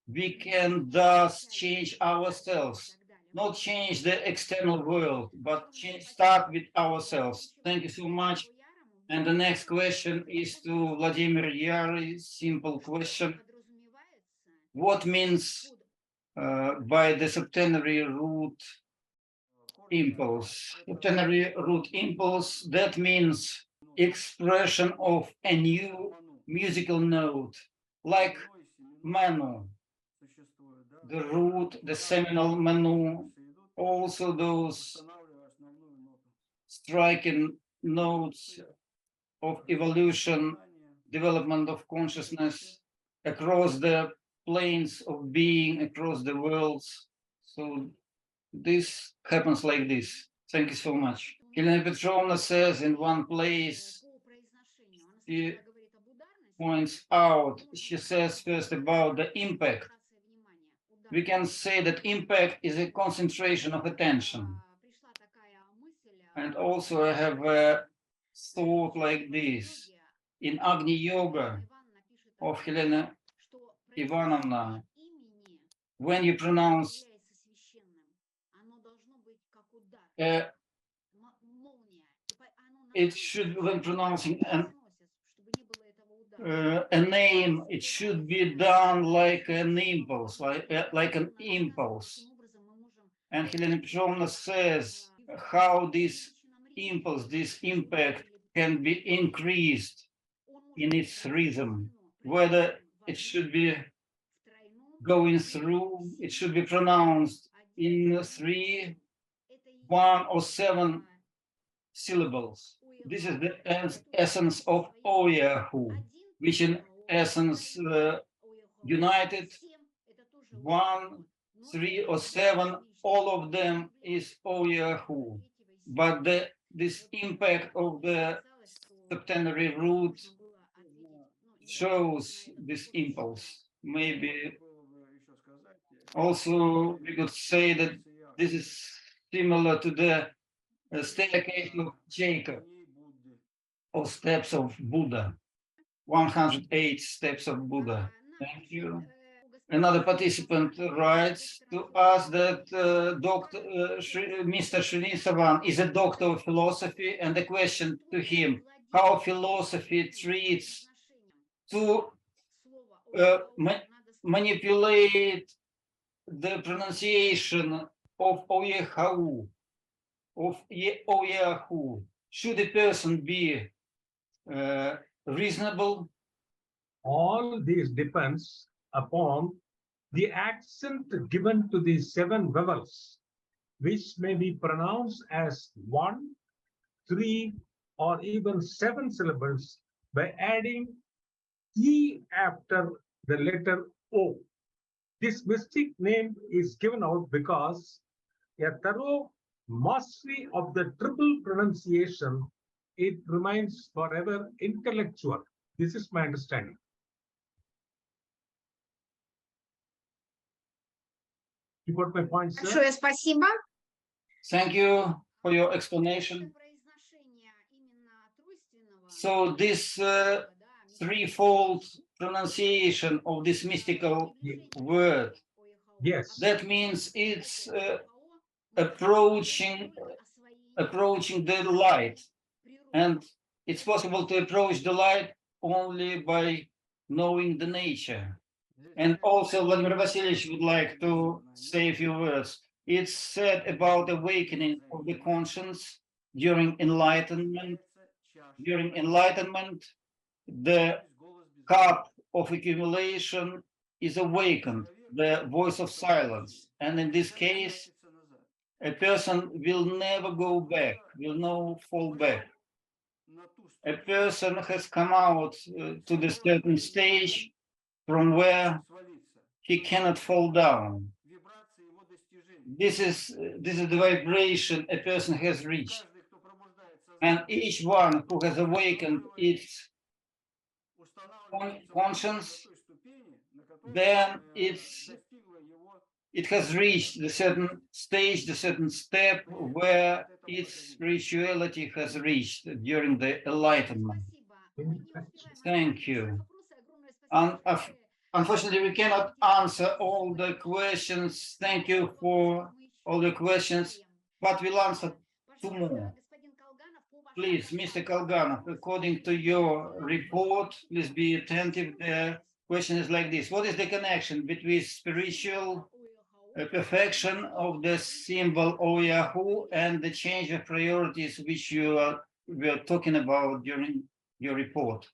Speaker 5: we can thus change ourselves, not change the external world, but start with ourselves. Thank you so much. And the next question is to Vladimir Yary. Simple question. What means by the septenary root impulse? Septenary root impulse, that means expression of a new musical note, like menu, the root, the seminal menu, also those striking notes of evolution, development of consciousness across the planes of being, across the worlds. So this happens like this. Thank you so much. Helena Petrovna says in one place, she points out, she says first about the impact. We can say that impact is a concentration of attention. And also I have a thought like this. In Agni Yoga of Helena Ivanovna, when you pronounce it should, when pronouncing a name, it should be done like an impulse, like an impulse. And Helena Petrovna says how this impulse, this impact can be increased in its rhythm, whether it should be going through, it should be pronounced in 3, 1, or 7 syllables. This is the essence of OEAOHOO, which in essence united 1, 3, or 7, all of them is OEAOHOO. But this impact of the septenary root shows this impulse. Maybe also we could say that this is similar to the staircase of Jacob, or steps of Buddha, 108 steps of Buddha. Thank you. Another participant writes to us that Mr. Srinivasan is a doctor of philosophy, and the question to him, how philosophy treats to manipulate the pronunciation of OEAOHOO, should a person be reasonable?
Speaker 6: All this depends upon the accent given to the 7 vowels, which may be pronounced as 1, 3, or even 7 syllables by adding E after the letter O. This mystic name is given out because a thorough mastery of the triple pronunciation, it remains forever intellectual. This is my understanding. You got my point, sir?
Speaker 4: Большое спасибо.
Speaker 5: Thank you for your explanation. So this threefold pronunciation of this mystical word,
Speaker 6: Yes.
Speaker 5: that means it's approaching the light, and it's possible to approach the light only by knowing the nature. And also Vladimir Vasilyevich would like to say a few words. It's said about awakening of the conscience during enlightenment. During enlightenment, the cup of accumulation is awakened, the voice of silence. And in this case, a person will never go back, will not fall back. A person has come out to the certain stage from where he cannot fall down. This is the vibration a person has reached. And each one who has awakened its conscience, then it has reached the certain stage, the certain step where its spirituality has reached during the enlightenment. Thank you. Unfortunately, we cannot answer all the questions. Thank you for all the questions, but we'll answer 2 more. Please, Mr. Kolganov, according to your report, please be attentive. The question is like this. What is the connection between spiritual perfection of the symbol OEAOHOO and the change of priorities which you were talking about during your report?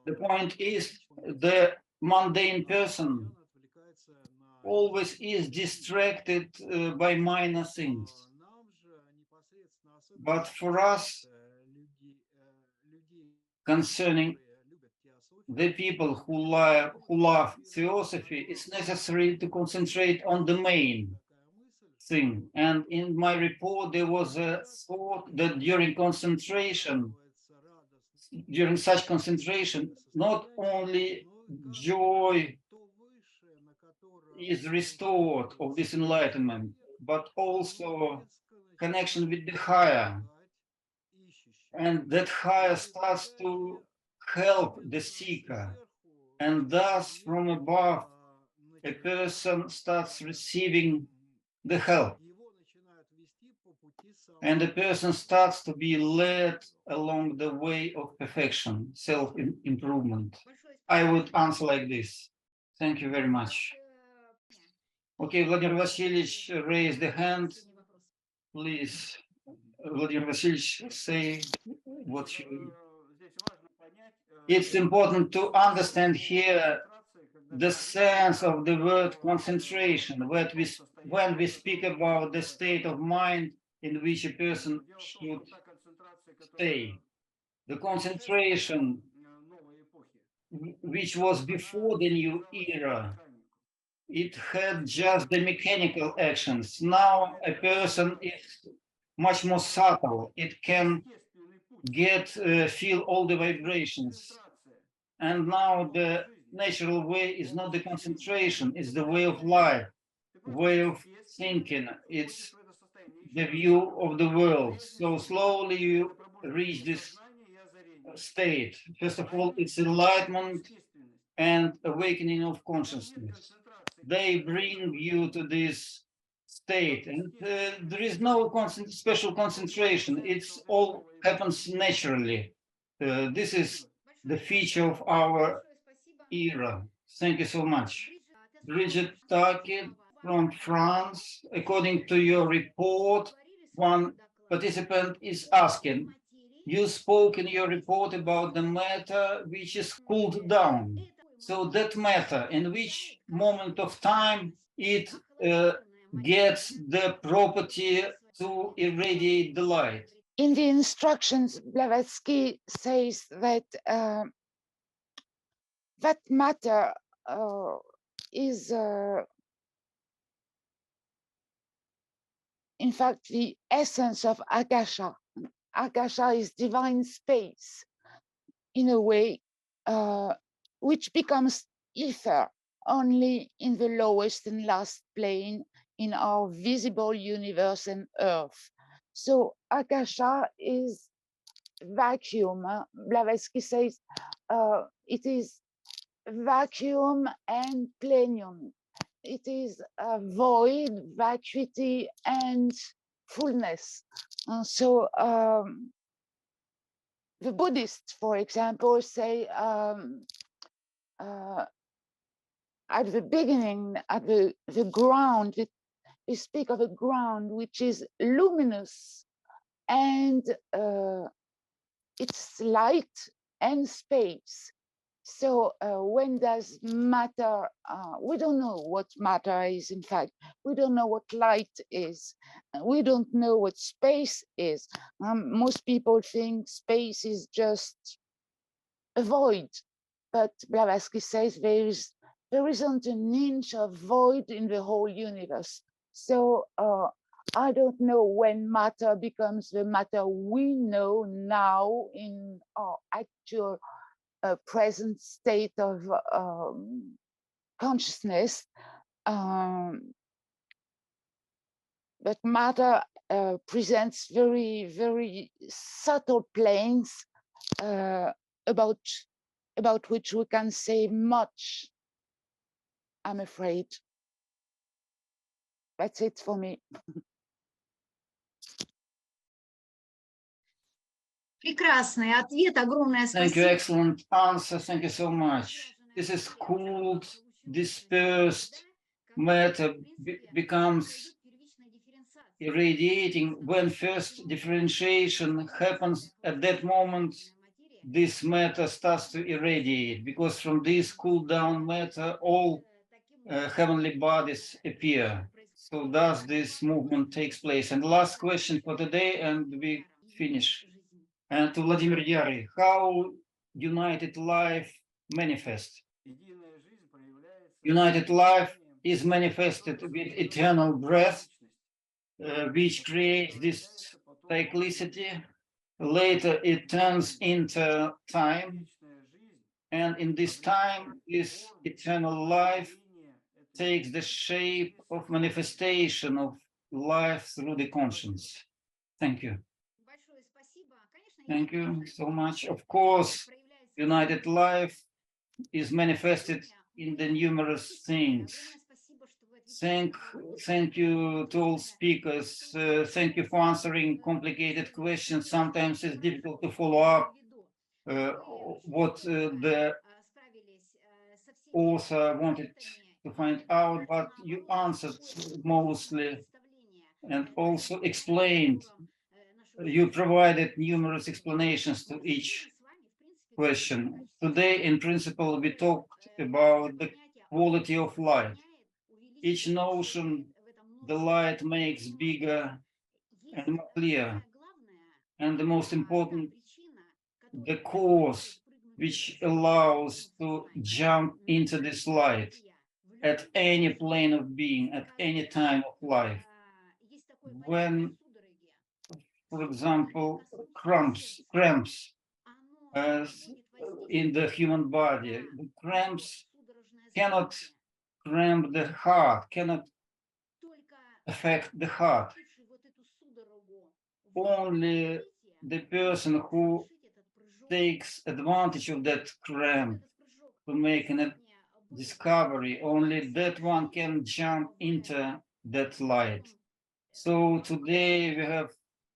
Speaker 5: The point is the mundane person always is distracted by minor things. But for us, concerning the people who love Theosophy, it's necessary to concentrate on the main thing. And in my report, there was a thought that during such concentration, not only joy is restored of this enlightenment, but also connection with the higher. And that higher starts to help the seeker. And thus, from above, a person starts receiving the help. And the person starts to be led along the way of perfection, self-improvement. I would answer like this. Thank you very much. Okay, Vladimir Vasilyevich raised the hand. Please, Vladimir Vasilyevich, say what you... It's important to understand here the sense of the word concentration, when we speak about the state of mind in which a person should stay. The concentration which was before the new era, it had just the mechanical actions. Now a person is much more subtle. It can feel all the vibrations. And now the natural way is not the concentration, it's the way of life, way of thinking. It's the view of the world. So slowly you reach this state. First of all, it's enlightenment and awakening of consciousness. They bring you to this state, and there is no special concentration. It's all happens naturally. This is the feature of our era. Thank you so much. Brigitte Taquin from France. According to your report, one participant is asking, you spoke in your report about the matter which is cooled down. So that matter, in which moment of time it gets the property to irradiate the light?
Speaker 3: In the instructions, Blavatsky says that that matter is, in fact, the essence of Akasha. Akasha is divine space, in a way, which becomes ether only in the lowest and last plane in our visible universe and earth. So Akasha is vacuum. Blavatsky says it is vacuum and plenium. It is a void, vacuity, and fullness. So the Buddhists, for example, say at the beginning, at the ground, we speak of a ground which is luminous, and it's light and space. So when does matter, we don't know what matter is, in fact. We don't know what light is. We don't know what space is. Most people think space is just a void, but Blavatsky says there isn't an inch of void in the whole universe. So I don't know when matter becomes the matter we know now in our actual present state of consciousness. But matter presents very, very subtle planes about which we can say much, I'm afraid. That's it for me.
Speaker 4: Прекрасный ответ, огромное
Speaker 5: Thank you,
Speaker 4: спасибо.
Speaker 5: excellent answer. Thank you so much. This is cooled, dispersed matter becomes irradiating when first differentiation happens. At that moment, this matter starts to irradiate, because from this cool down matter, all heavenly bodies appear. So thus this movement takes place. And last question for today, and we finish. And to Vladimir Yary, how united life manifests? United life is manifested with eternal breath, which creates this cyclicity. Later it turns into time, and in this time, this eternal life takes the shape of manifestation of life through the conscience. Thank you. Thank you so much. Of course, united life is manifested in the numerous things. Thank you to all speakers. Thank you for answering complicated questions. Sometimes it's difficult to follow up what the author wanted to find out, but you answered mostly and also explained. You provided numerous explanations to each question. Today, in principle, we talked about the quality of light. Each notion, the light makes bigger and more clear. and the most important, the cause which allows to jump into this light at any plane of being, at any time of life. When, for example, cramps in the human body, the cramps cannot cramp the heart, cannot affect the heart. Only the person who takes advantage of that cramp to make a discovery, only that one can jump into that light. So today we have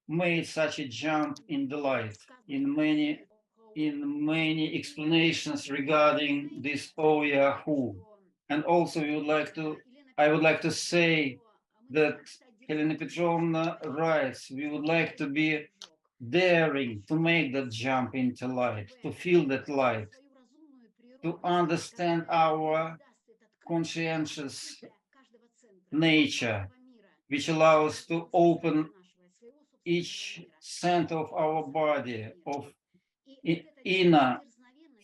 Speaker 5: made such a jump in the light in many explanations regarding this OEAOHOO. And also I would like to say that Helena Petrovna writes, we would like to be daring to make that jump into light, to feel that light, to understand our conscientious nature, which allows to open each center of our body, of inner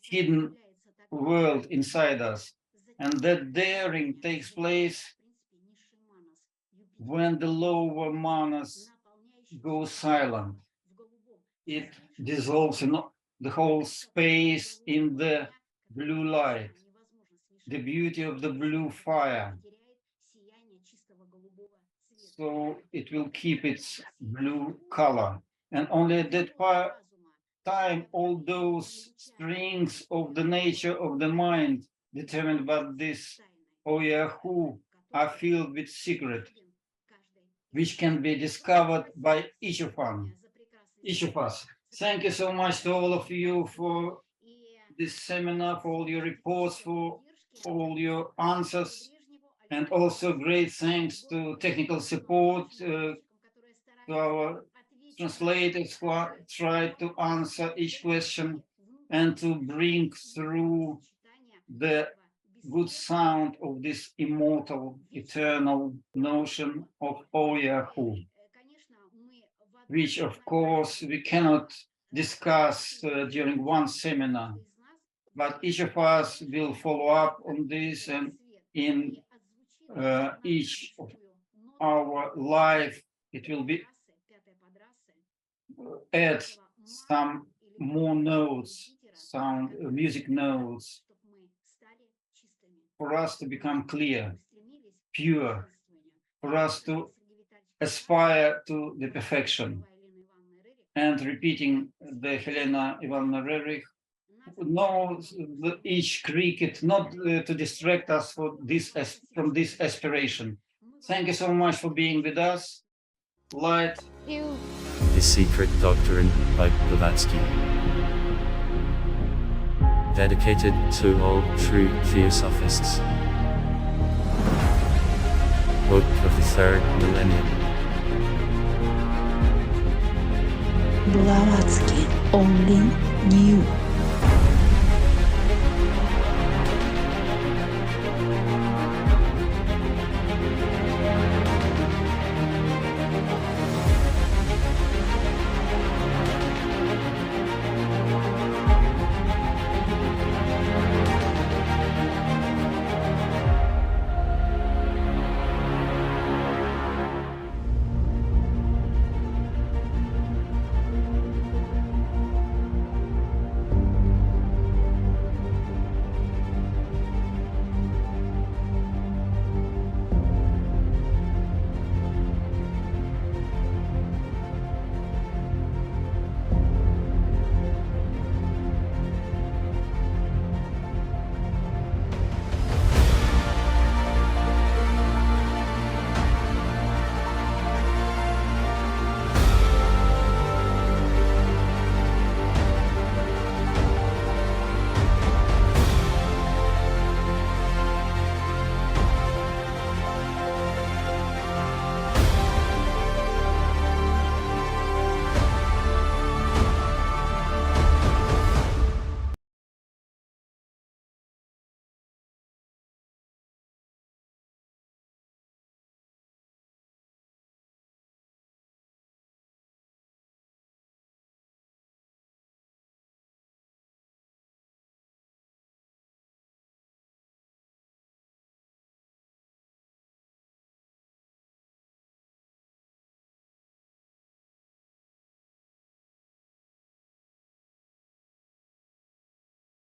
Speaker 5: hidden world inside us. And that daring takes place when the lower manas go silent. It dissolves in the whole space in the blue light, the beauty of the blue fire. So it will keep its blue color. And only at that time, all those strings of the nature of the mind determined by this OEAOHOO are filled with secret, which can be discovered by each of us. Thank you so much to all of you for this seminar, for all your reports, for all your answers, and also great thanks to technical support, to our translators who tried to answer each question and to bring through the good sound of this immortal, eternal notion of OEAOHOO, which of course we cannot discuss during one seminar, but each of us will follow up on this, and in each of our life it will be add some more notes, some music notes, for us to become clear, pure, for us to aspire to the perfection. And repeating the Helena Ivanovna Rerich, knows each cricket, not to distract us from this aspiration. Thank you so much for being with us. Light.
Speaker 7: The Secret Doctrine by Blavatsky. Dedicated to all true Theosophists. Book of the Third Millennium.
Speaker 8: Blavatsky only knew